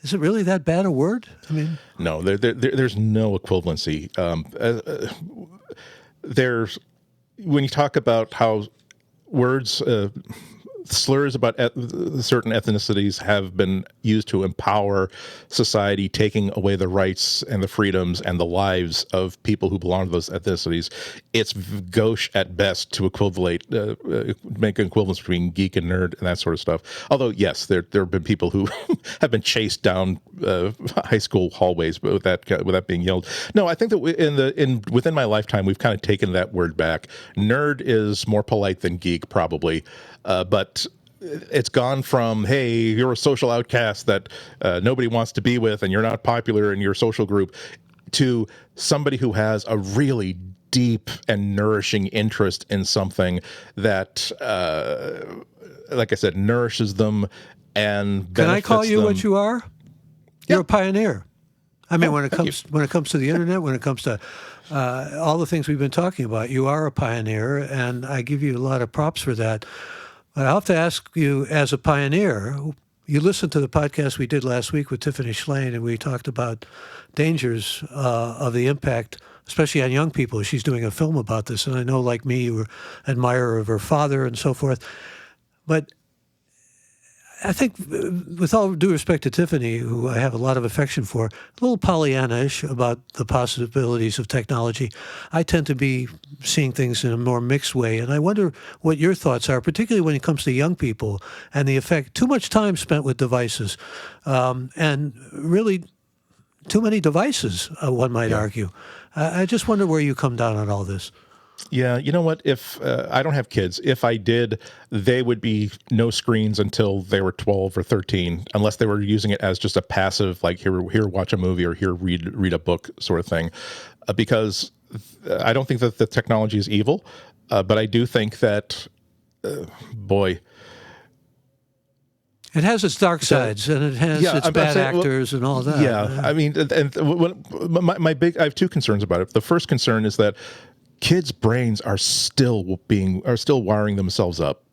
is it really that bad a word? I mean, no, there's no equivalency. There's, when you talk about how words, slurs about certain ethnicities have been used to empower society, taking away the rights and the freedoms and the lives of people who belong to those ethnicities. It's gauche at best to make an equivalence between geek and nerd and that sort of stuff. Although, yes, there have been people who have been chased down high school hallways with that being yelled. No, I think that within my lifetime, we've kind of taken that word back. Nerd is more polite than geek, probably. But it's gone from, hey, you're a social outcast that nobody wants to be with and you're not popular in your social group, to somebody who has a really deep and nourishing interest in something that, like I said, nourishes them and benefits them. can I call you what you are? You're a pioneer. I mean, when it comes to the internet, when it comes to all the things we've been talking about, you are a pioneer, and I give you a lot of props for that. But I'll have to ask you, as a pioneer, you listened to the podcast we did last week with Tiffany Schlane, and we talked about dangers of the impact, especially on young people. She's doing a film about this, and I know, like me, you were an admirer of her father and so forth. But I think, with all due respect to Tiffany, who I have a lot of affection for, a little Pollyanna-ish about the possibilities of technology. I tend to be seeing things in a more mixed way, and I wonder what your thoughts are, particularly when it comes to young people and the effect. Too much time spent with devices, and really too many devices, one might argue. I just wonder where you come down on all this. Yeah, you know what? If I don't have kids, if I did, they would be no screens until they were 12 or 13, unless they were using it as just a passive, like here, watch a movie, or here, read a book sort of thing. Because I don't think that the technology is evil, but I do think that, boy, it has its dark sides, and it has its bad actors and all that. Yeah, I mean, and I have two concerns about it. The first concern is that kids' brains are still wiring themselves up.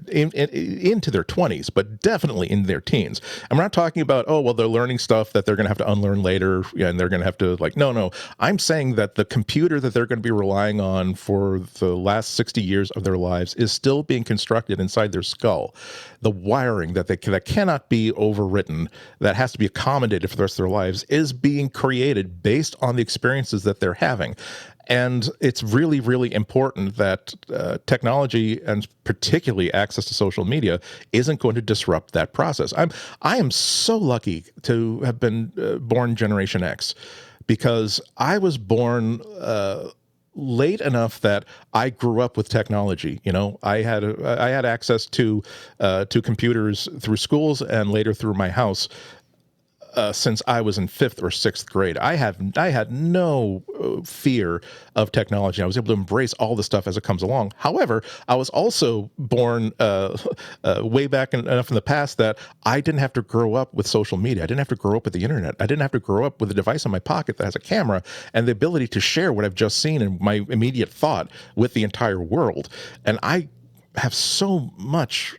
into their 20s, but definitely in their teens. I'm not talking about, oh, well, they're learning stuff that they're going to have to unlearn later, and they're going to have to, like, no. I'm saying that the computer that they're going to be relying on for the last 60 years of their lives is still being constructed inside their skull. The wiring that cannot be overwritten, that has to be accommodated for the rest of their lives, is being created based on the experiences that they're having. And it's really, really important that technology, and particularly access to social media, isn't going to disrupt that process. I am so lucky to have been born Generation X, because I was born late enough that I grew up with technology. You know, I had access to computers through schools and later through my house. Since I was in 5th or 6th grade, I had no fear of technology. I was able to embrace all the stuff as it comes along. However, I was also born way back enough in the past that I didn't have to grow up with social media. I didn't have to grow up with the internet. I didn't have to grow up with a device in my pocket that has a camera and the ability to share what I've just seen and my immediate thought with the entire world. And I have so much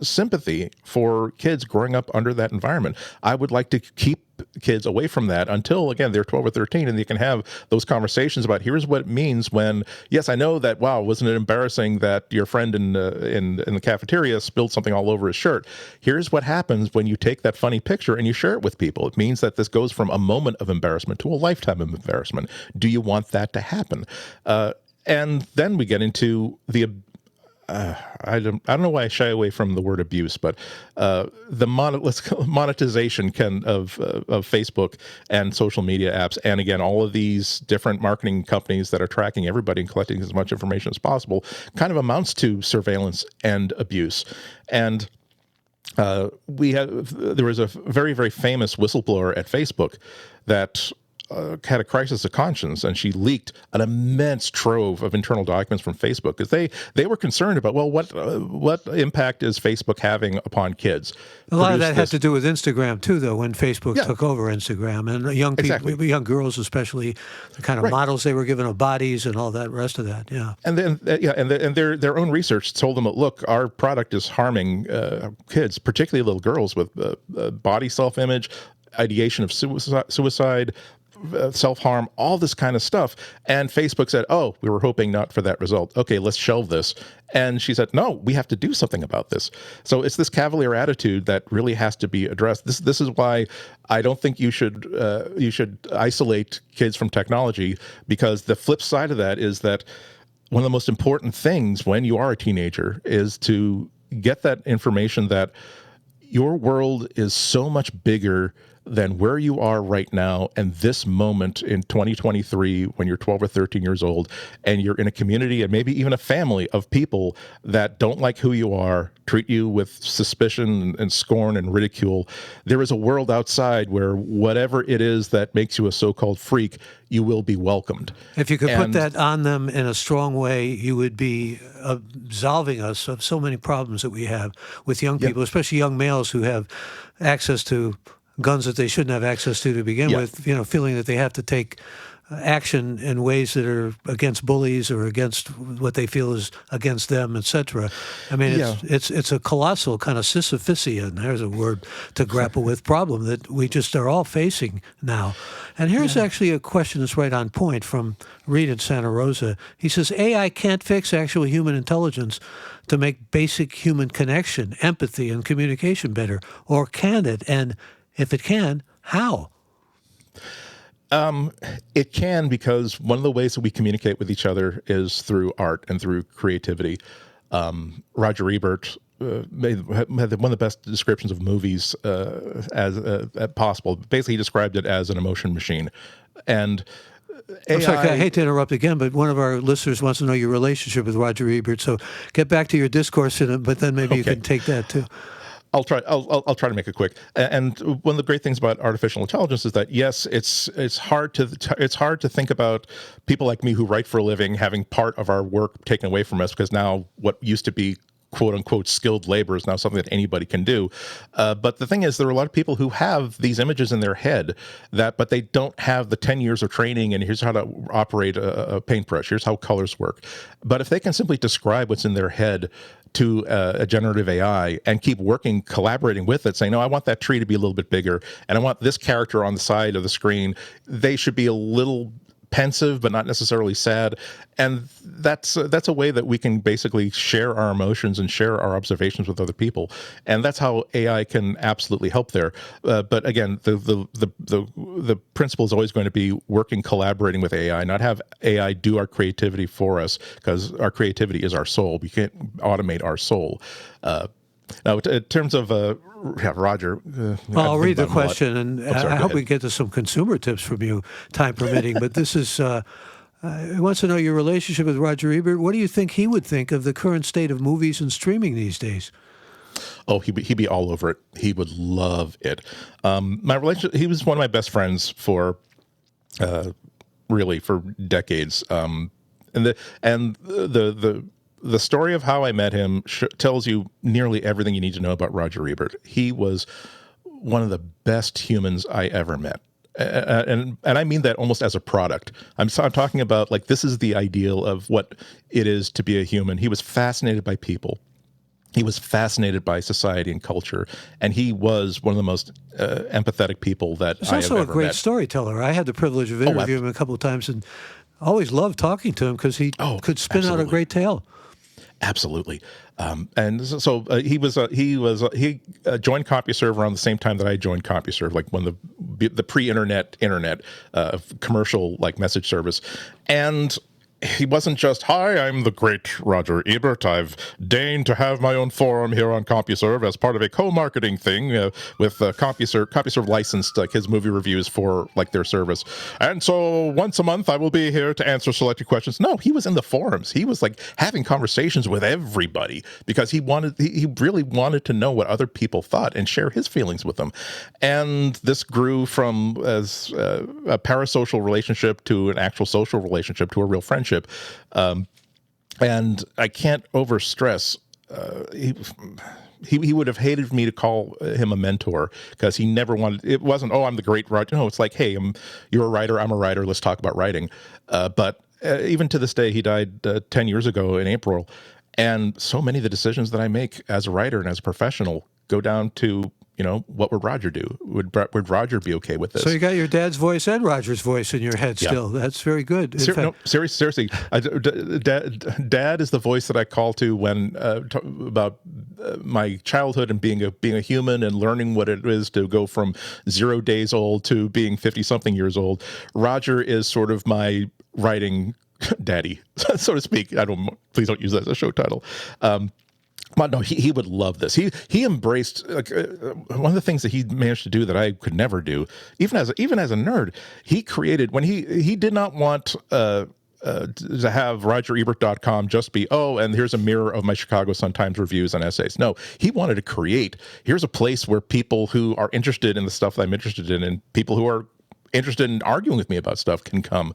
sympathy for kids growing up under that environment. I would like to keep kids away from that until, again, they're 12 or 13 and they can have those conversations about, here's what it means when, yes, I know that, wow, wasn't it embarrassing that your friend in the cafeteria spilled something all over his shirt? Here's what happens when you take that funny picture and you share it with people. It means that this goes from a moment of embarrassment to a lifetime of embarrassment. Do you want that to happen? And then we get into the I don't know why I shy away from the word abuse, but the monetization of Facebook and social media apps, and again, all of these different marketing companies that are tracking everybody and collecting as much information as possible, kind of amounts to surveillance and abuse. And there was a very, very famous whistleblower at Facebook that had a crisis of conscience, and she leaked an immense trove of internal documents from Facebook because they were concerned about, well, what impact is Facebook having upon kids? A lot of that had to do with Instagram too, though, when Facebook took over Instagram, and young people, Exactly. young girls especially, the kind of models they were given of bodies and all that rest of that. Yeah, And then and their own research told them, look, our product is harming kids, particularly little girls, with body self-image, ideation of suicide, self-harm, all this kind of stuff. And Facebook said, oh, we were hoping not for that result. Okay, let's shelve this. And she said, no, we have to do something about this. So it's this cavalier attitude that really has to be addressed. This is why I don't think you should isolate kids from technology, because the flip side of that is that one of the most important things when you are a teenager is to get that information that your world is so much bigger than where you are right now and this moment in 2023 when you're 12 or 13 years old and you're in a community and maybe even a family of people that don't like who you are, treat you with suspicion and scorn and ridicule. There is a world outside where whatever it is that makes you a so-called freak, you will be welcomed. if you could put that on them in a strong way, you would be absolving us of so many problems that we have with young people, especially young males who have access to guns that they shouldn't have access to begin with, you know, feeling that they have to take action in ways that are against bullies or against what they feel is against them, etc. I mean, it's a colossal kind of Sisyphusian, there's a word to grapple with, problem that we just are all facing now. And here's actually a question that's right on point from Reed in Santa Rosa. He says, AI can't fix actual human intelligence to make basic human connection, empathy, and communication better. Or can it? And if it can, how? It can, because one of the ways that we communicate with each other is through art and through creativity. Roger Ebert had one of the best descriptions of movies as possible. Basically, he described it as an emotion machine. And AI, I'm sorry, I hate to interrupt again, but one of our listeners wants to know your relationship with Roger Ebert. So get back to your discourse in it, but then maybe you can take that too. I'll try to make it quick. And one of the great things about artificial intelligence is that, yes, it's hard to think about people like me who write for a living having part of our work taken away from us, because now what used to be quote unquote skilled labor is now something that anybody can do. But the thing is, there are a lot of people who have these images in their head but they don't have the 10 years of training, and here's how to operate a paintbrush, here's how colors work. But if they can simply describe what's in their head to a generative AI and keep working, collaborating with it, saying, no, I want that tree to be a little bit bigger, and I want this character on the side of the screen, they should be a little pensive but not necessarily sad. And that's a way that we can basically share our emotions and share our observations with other people, and that's how AI can absolutely help there. But again, the principle is always going to be working, collaborating with AI, not have AI do our creativity for us, because our creativity is our soul. We can't automate our soul. Now, in terms of Roger, well, I'll read the question, and I hope we get to some consumer tips from you, time permitting. But this is, he wants to know your relationship with Roger Ebert. What do you think he would think of the current state of movies and streaming these days? Oh, he'd be all over it. He would love it. My relationship, he was one of my best friends for really for decades. And the story of how I met him tells you nearly everything you need to know about Roger Ebert. He was one of the best humans I ever met. And I mean that almost as a product. I'm talking about, like, this is the ideal of what it is to be a human. He was fascinated by people. He was fascinated by society and culture, and he was one of the most empathetic people that I have ever met. He's also a great storyteller. I had the privilege of interviewing him a couple of times, and always loved talking to him because he could spin out a great tale. Absolutely. And so he joined CompuServe around the same time that I joined CompuServe, like when the pre-internet commercial like message service. And he wasn't just, hi, I'm the great Roger Ebert. I've deigned to have my own forum here on CompuServe as part of a co-marketing thing with CompuServe. CompuServe licensed like his movie reviews for like their service. And so once a month I will be here to answer selected questions. No, he was in the forums. He was like having conversations with everybody because he really wanted to know what other people thought and share his feelings with them. And this grew from as a parasocial relationship to an actual social relationship to a real friendship. And I can't overstress, he would have hated me to call him a mentor because he never wanted, it wasn't, oh, I'm the great writer. No, it's like, hey, you're a writer, I'm a writer, let's talk about writing. But even to this day, he died 10 years ago in April. And so many of the decisions that I make as a writer and as a professional go down to, what would Roger do? Would Roger be okay with this? So you got your dad's voice and Roger's voice in your head still. Yeah. That's very good. Seriously. Dad is the voice that I call to when about my childhood and being a human and learning what it is to go from 0 days old to being 50-something years old. Roger is sort of my writing daddy, so to speak. Please don't use that as a show title. But no, he would love this. He embraced one of the things that he managed to do that I could never do, even as a nerd. He created when he did not want to have RogerEbert.com just be, and here's a mirror of my Chicago Sun-Times reviews and essays. No, he wanted to create, here's a place where people who are interested in the stuff that I'm interested in and people who are interested in arguing with me about stuff can come.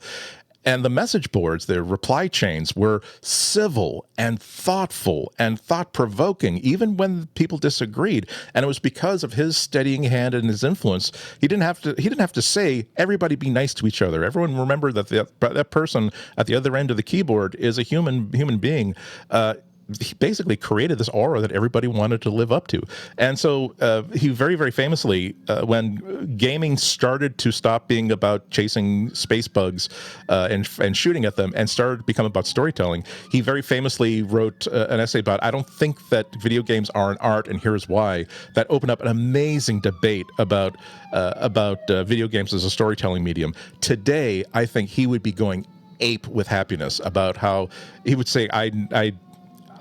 And the message boards, the reply chains were civil and thoughtful and thought-provoking, even when people disagreed. And it was because of his steadying hand and his influence. He didn't have to say, everybody be nice to each other. Everyone remember that that person at the other end of the keyboard is a human being. He basically created this aura that everybody wanted to live up to. And so he very, very famously, when gaming started to stop being about chasing space bugs and shooting at them and started to become about storytelling, he very famously wrote an essay about, I don't think that video games are an art, and here's why, that opened up an amazing debate about video games as a storytelling medium. Today, I think he would be going ape with happiness about how he would say,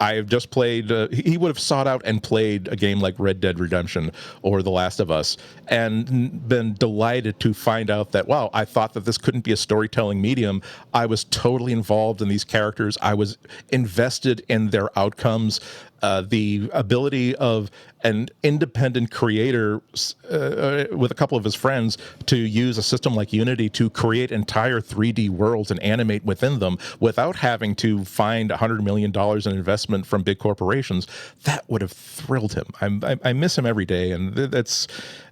I have just played, he would have sought out and played a game like Red Dead Redemption or The Last of Us and been delighted to find out that, wow, I thought that this couldn't be a storytelling medium. I was totally involved in these characters. I was invested in their outcomes. the ability of an independent creator with a couple of his friends to use a system like Unity to create entire 3D worlds and animate within them without having to find $100 million in investment from big corporations, that would have thrilled him. I miss him every day, and that's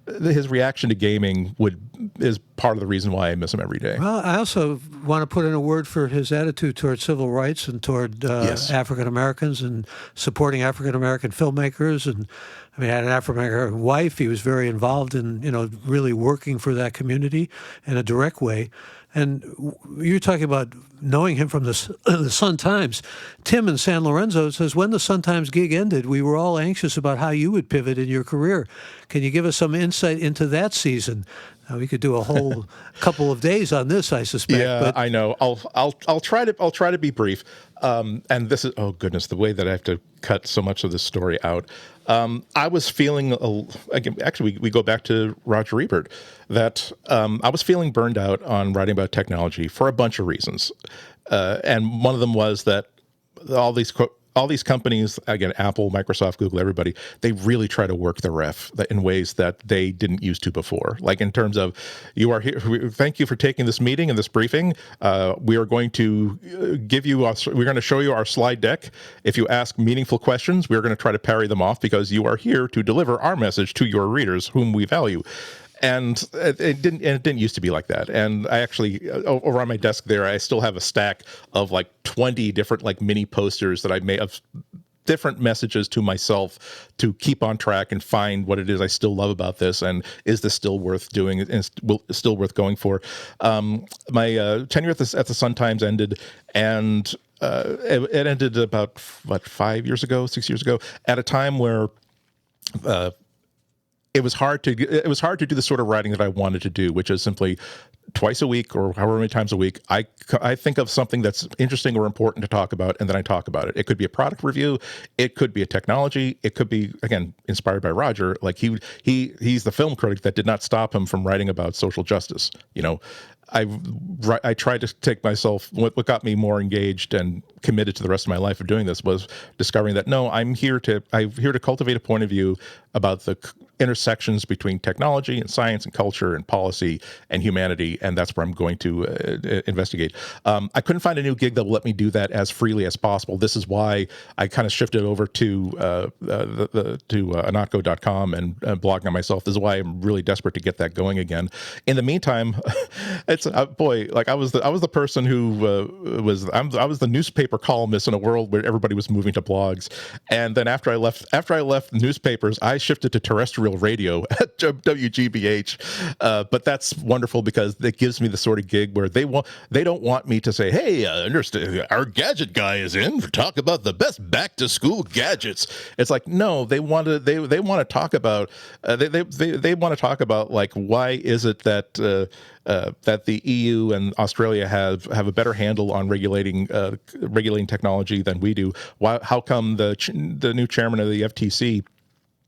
his reaction to gaming is part of the reason why I miss him every day. Well, I also want to put in a word for his attitude toward civil rights and toward Yes. African Americans and supporting African American filmmakers. And I mean, I had an African American wife. He was very involved in, really working for that community in a direct way. And you're talking about knowing him from the Sun-Times. Tim in San Lorenzo says, when the Sun-Times gig ended, we were all anxious about how you would pivot in your career. Can you give us some insight into that season? We could do a whole couple of days on this, I suspect. Yeah, but I know. I'll try to be brief. And this is, oh goodness, the way that I have to cut so much of this story out. I was feeling, actually, we go back to Roger Ebert, that I was feeling burned out on writing about technology for a bunch of reasons. And one of them was that all these companies, again, Apple, Microsoft, Google, everybody, they really try to work the ref in ways that they didn't used to before. Like in terms of, you are here, thank you for taking this meeting and this briefing. We are going to we're going to show you our slide deck. If you ask meaningful questions, we're going to try to parry them off because you are here to deliver our message to your readers, whom we value. And it didn't used to be like that. And I actually, over on my desk there, I still have a stack of like 20 different like mini posters that I made of different messages to myself to keep on track and find what it is I still love about this, and is this still worth doing and still worth going for. My tenure at the Sun-Times ended, and it ended about 6 years ago, at a time where it was hard to do the sort of writing that I wanted to do, which is simply twice a week or however many times a week, I think of something that's interesting or important to talk about, and then I talk about it. It could be a product review, it could be a technology, it could be, again, inspired by Roger. Like he's the film critic that did not stop him from writing about social justice. I tried to take myself. What got me more engaged and committed to the rest of my life of doing this was discovering that I'm here to cultivate a point of view about the intersections between technology and science and culture and policy and humanity, and that's where I'm going to investigate. I couldn't find a new gig that will let me do that as freely as possible. This is why I kind of shifted over to Ihnatko.com and blogging on myself. This is why I'm really desperate to get that going again. In the meantime, it's like I was the person who I was the newspaper columnist in a world where everybody was moving to blogs, and then after I left newspapers, I shifted to terrestrial radio at WGBH. But that's wonderful because it gives me the sort of gig where they don't want me to say, hey, our gadget guy is in to talk about the best back to school gadgets. It's like, no, they want to talk about they want to talk about, like, why is it that that the EU and Australia have a better handle on regulating technology than we do? How come the new chairman of the FTC,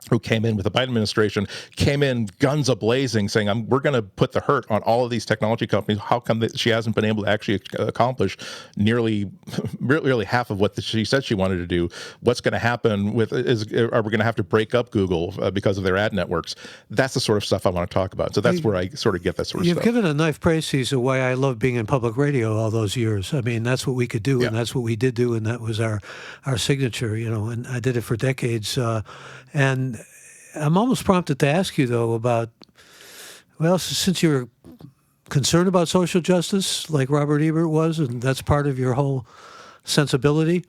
who came in with the Biden administration, came in guns a-blazing, saying, we're going to put the hurt on all of these technology companies. How come that she hasn't been able to actually accomplish nearly half of what she said she wanted to do? What's going to happen are we going to have to break up Google because of their ad networks? That's the sort of stuff I want to talk about. So that's where I sort of get that sort of stuff. You've given a nice précis of why I love being in public radio all those years. I mean, that's what we could do, and that's what we did do, and that was our signature, and I did it for decades. And I'm almost prompted to ask you, though, about, well, since you're concerned about social justice, like Robert Ebert was, and that's part of your whole sensibility,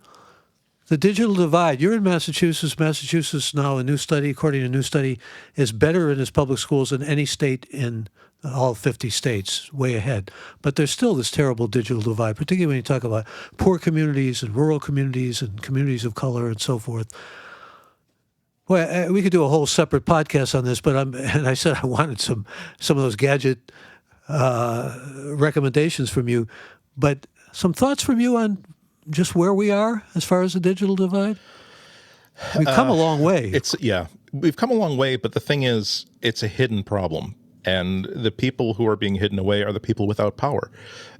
the digital divide. You're in Massachusetts. Massachusetts now, according to a new study, is better in its public schools than any state in all 50 states, way ahead. But there's still this terrible digital divide, particularly when you talk about poor communities and rural communities and communities of color and so forth. Well, we could do a whole separate podcast on this, but I said I wanted some of those gadget recommendations from you. But some thoughts from you on just where we are as far as the digital divide? We've come a long way. We've come a long way, but the thing is, it's a hidden problem. And the people who are being hidden away are the people without power.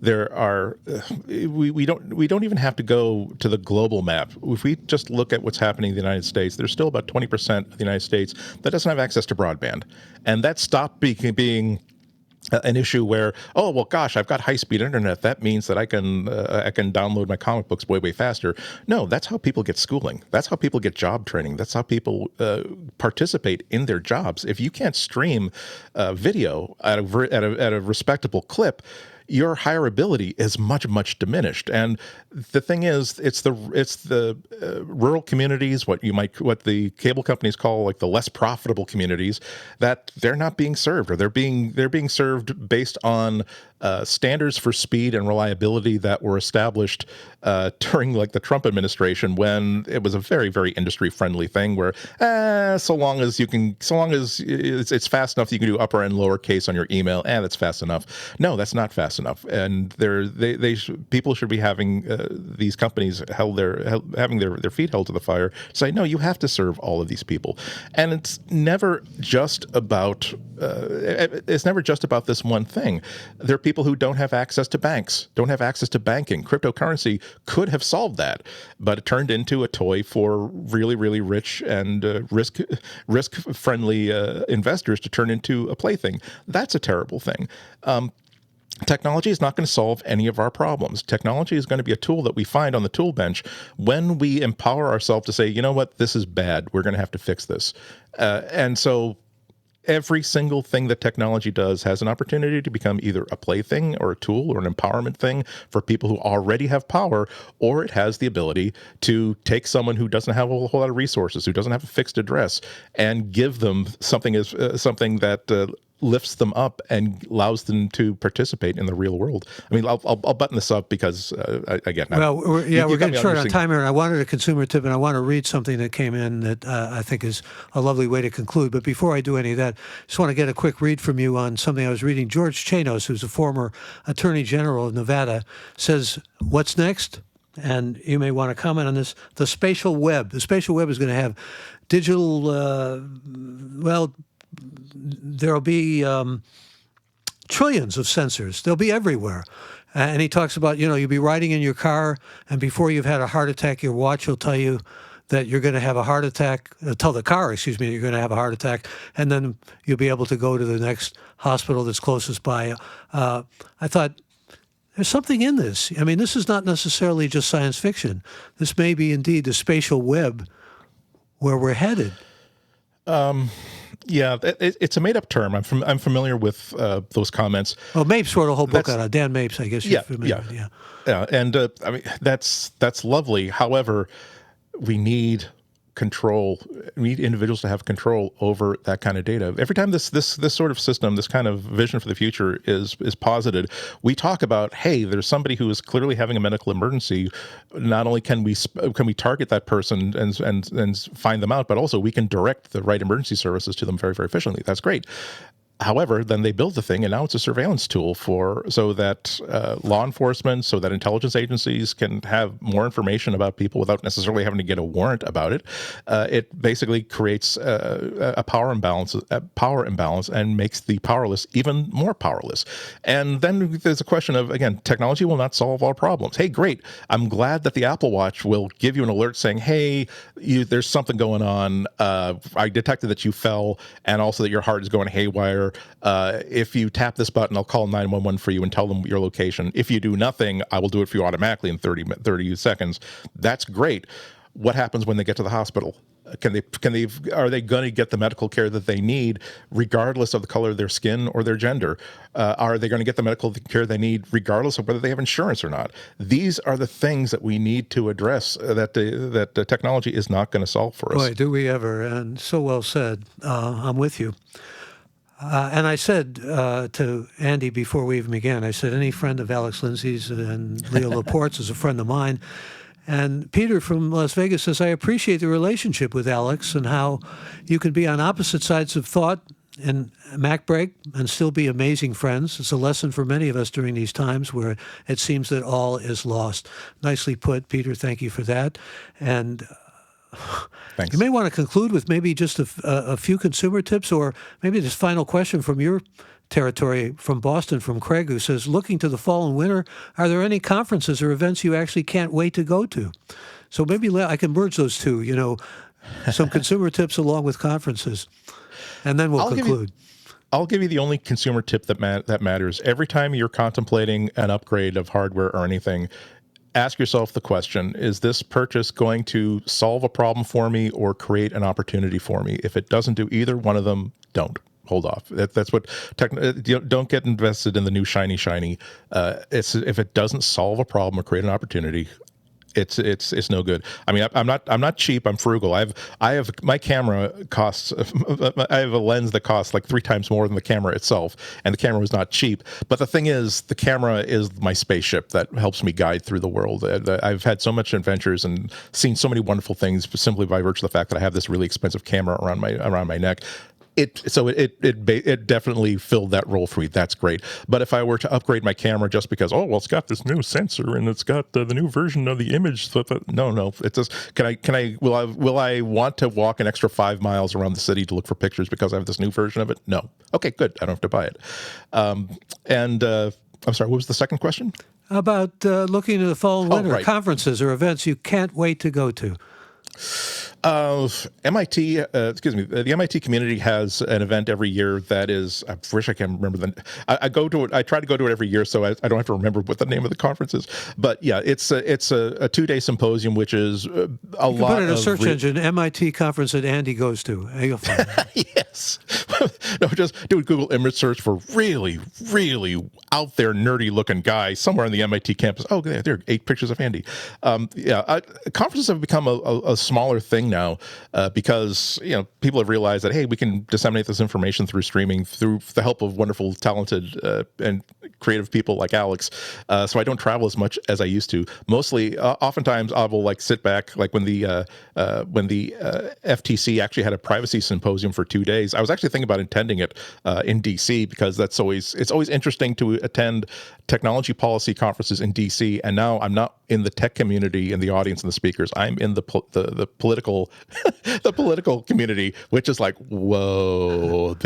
There are we don't even have to go to the global map. If we just look at what's happening in the United States, there's still about 20% of the United States that doesn't have access to broadband, and that stopped being an issue where, oh, well, gosh, I've got high-speed internet. That means that I can download my comic books way faster. No, that's how people get schooling. That's how people get job training. That's how people participate in their jobs. If you can't stream video at a respectable clip, your hireability is much diminished. And the thing is, it's the rural communities, what the cable companies call like the less profitable communities, that they're not being served, or they're being served based on standards for speed and reliability that were established during like the Trump administration, when it was a very industry friendly thing where so long as it's fast enough, you can do upper and lower case on your email, that's fast enough. No, that's not fast enough. And people should be having these companies having their feet held to the fire, say, no, you have to serve all of these people. And it's never just about this one thing. There are people who don't have access to banks, don't have access to banking. Cryptocurrency could have solved that, but it turned into a toy for really rich and risk-friendly investors to turn into a plaything. That's a terrible thing. Technology is not going to solve any of our problems. Technology is going to be a tool that we find on the tool bench when we empower ourselves to say, you know what, this is bad. We're going to have to fix this. And so every single thing that technology does has an opportunity to become either a plaything or a tool or an empowerment thing for people who already have power, or it has the ability to take someone who doesn't have a whole lot of resources, who doesn't have a fixed address, and give them something that lifts them up and allows them to participate in the real world. I mean, I'll button this up because, again... we're getting short on time here, and I wanted a consumer tip, and I want to read something that came in that I think is a lovely way to conclude. But before I do any of that, I just want to get a quick read from you on something I was reading. George Chanos, who's a former Attorney General of Nevada, says, what's next? And you may want to comment on this. The spatial web. The spatial web is going to have digital, there'll be trillions of sensors. They'll be everywhere. And he talks about, you'll be riding in your car, and before you've had a heart attack, your watch will tell you that you're going to have a heart attack, tell the car, that you're going to have a heart attack, and then you'll be able to go to the next hospital that's closest by. I thought, there's something in this. I mean, this is not necessarily just science fiction. This may be indeed the spatial web where we're headed. Yeah, it's a made-up term. I'm familiar with those comments. Well, Mapes wrote a whole book on it. Dan Mapes, I guess you're familiar with. Yeah. And I mean, that's lovely. However, we need control. We need individuals to have control over that kind of data. Every time this sort of system, this kind of vision for the future is posited, we talk about, hey, there's somebody who is clearly having a medical emergency. Not only can we target that person and find them out, but also we can direct the right emergency services to them very efficiently. That's great. However, then they build the thing, and now it's a surveillance tool so that law enforcement, so that intelligence agencies can have more information about people without necessarily having to get a warrant about it. It basically creates a power imbalance, and makes the powerless even more powerless. And then there's a question of, again, technology will not solve all problems. Hey, great! I'm glad that the Apple Watch will give you an alert saying, "Hey, there's something going on. I detected that you fell, and also that your heart is going haywire. If you tap this button, I'll call 911 for you and tell them your location. If you do nothing, I will do it for you automatically in 30 seconds. That's great. What happens when they get to the hospital? Are they going to get the medical care that they need, regardless of the color of their skin or their gender? Are they going to get the medical care they need, regardless of whether they have insurance or not? These are the things that we need to address that the technology is not going to solve for us. Boy, do we ever. And so well said. I'm with you. And I said to Andy before we even began, I said, any friend of Alex Lindsay's and Leo Laporte's is a friend of mine. And Peter from Las Vegas says, I appreciate the relationship with Alex and how you can be on opposite sides of thought in MacBreak and still be amazing friends. It's a lesson for many of us during these times where it seems that all is lost. Nicely put, Peter. Thank you for that. And Thanks. You may want to conclude with maybe just a few consumer tips, or maybe this final question from your territory from Boston, from Craig, who says, looking to the fall and winter, are there any conferences or events you actually can't wait to go to? So maybe I can merge those two, some consumer tips along with conferences, and then we'll conclude. I'll give you the only consumer tip that matters. Every time you're contemplating an upgrade of hardware or anything, ask yourself the question, is this purchase going to solve a problem for me or create an opportunity for me? If it doesn't do either one of them, don't. Hold off. That's what don't get invested in the new shiny. If it doesn't solve a problem or create an opportunity, it's no good. I mean, I'm not cheap. I'm frugal. I have my camera costs. I have a lens that costs like 3 times more than the camera itself, and the camera was not cheap. But the thing is, the camera is my spaceship that helps me guide through the world. I've had so much adventures and seen so many wonderful things simply by virtue of the fact that I have this really expensive camera around my neck. It definitely filled that role for me. That's great. But if I were to upgrade my camera just because, it's got this new sensor and it's got the new version of the image, no. It just will I want to walk an extra 5 miles around the city to look for pictures because I have this new version of it? No. Okay, good. I don't have to buy it. I'm sorry. What was the second question? About looking to the fall and winter, right. Conferences or events you can't wait to go to. MIT, the MIT community has an event every year that is, I wish I can remember I go to it. I try to go to it every year, so I don't have to remember what the name of the conference is. But yeah, it's a 2-day symposium, which is a lot. You put in a search engine, MIT conference that Andy goes to. You'll find it. Yes. No, just do a Google image search for really, really out there, nerdy looking guy somewhere on the MIT campus. Oh, there are 8 pictures of Andy. Conferences have become a smaller thing now because people have realized that, hey, we can disseminate this information through streaming through the help of wonderful, talented, and creative people like Alex. So I don't travel as much as I used to. Mostly, oftentimes I will sit back, like when the FTC actually had a privacy symposium for 2 days. I was actually thinking about attending it in DC because it's always interesting to attend technology policy conferences in DC. And now I'm not in the tech community, in the audience and the speakers. I'm in the political the political community, which is like, whoa,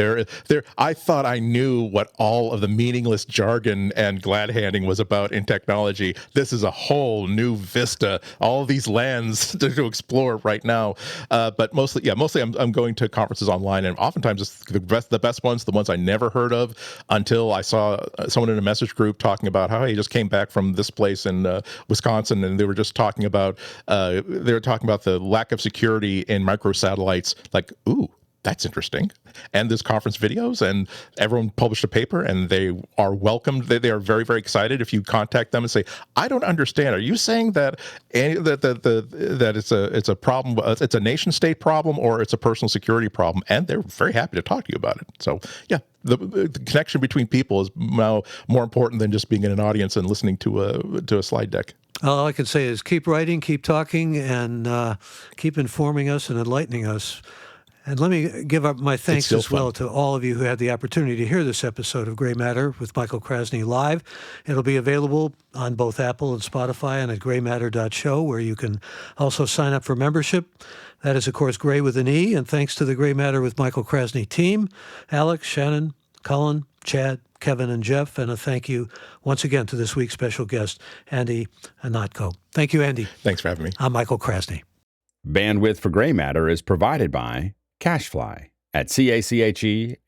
I thought I knew what all of the meaningless jargon and glad handing was about in technology. This is a whole new vista, all these lands to explore right now. But mostly I'm going to conferences online, and oftentimes it's the best ones, the ones I never heard of until I saw someone in a message group talking about how he just came back from this place in Wisconsin, and they were just talking about the lack of security in microsatellites. Like, ooh, that's interesting. And there's conference videos, and everyone published a paper, and they are welcomed. They are very, very excited if you contact them and say, I don't understand. Are you saying that it's a problem, it's a nation state problem, or it's a personal security problem? And they're very happy to talk to you about it. So yeah, the connection between people is now more important than just being in an audience and listening to a slide deck. All I can say is keep writing, keep talking, and keep informing us and enlightening us. And let me give up my thanks as well to all of you who had the opportunity to hear this episode of Gray Matter with Michael Krasny live. It'll be available on both Apple and Spotify and at graymatter.show, where you can also sign up for membership. That is, of course, Gray with an E. And thanks to the Gray Matter with Michael Krasny team, Alex, Shannon, Colin, Chad, Kevin, and Jeff. And a thank you once again to this week's special guest, Andy Ihnatko. Thank you, Andy. Thanks for having me. I'm Michael Krasny. Bandwidth for Gray Matter is provided by CacheFly at CacheFly.com.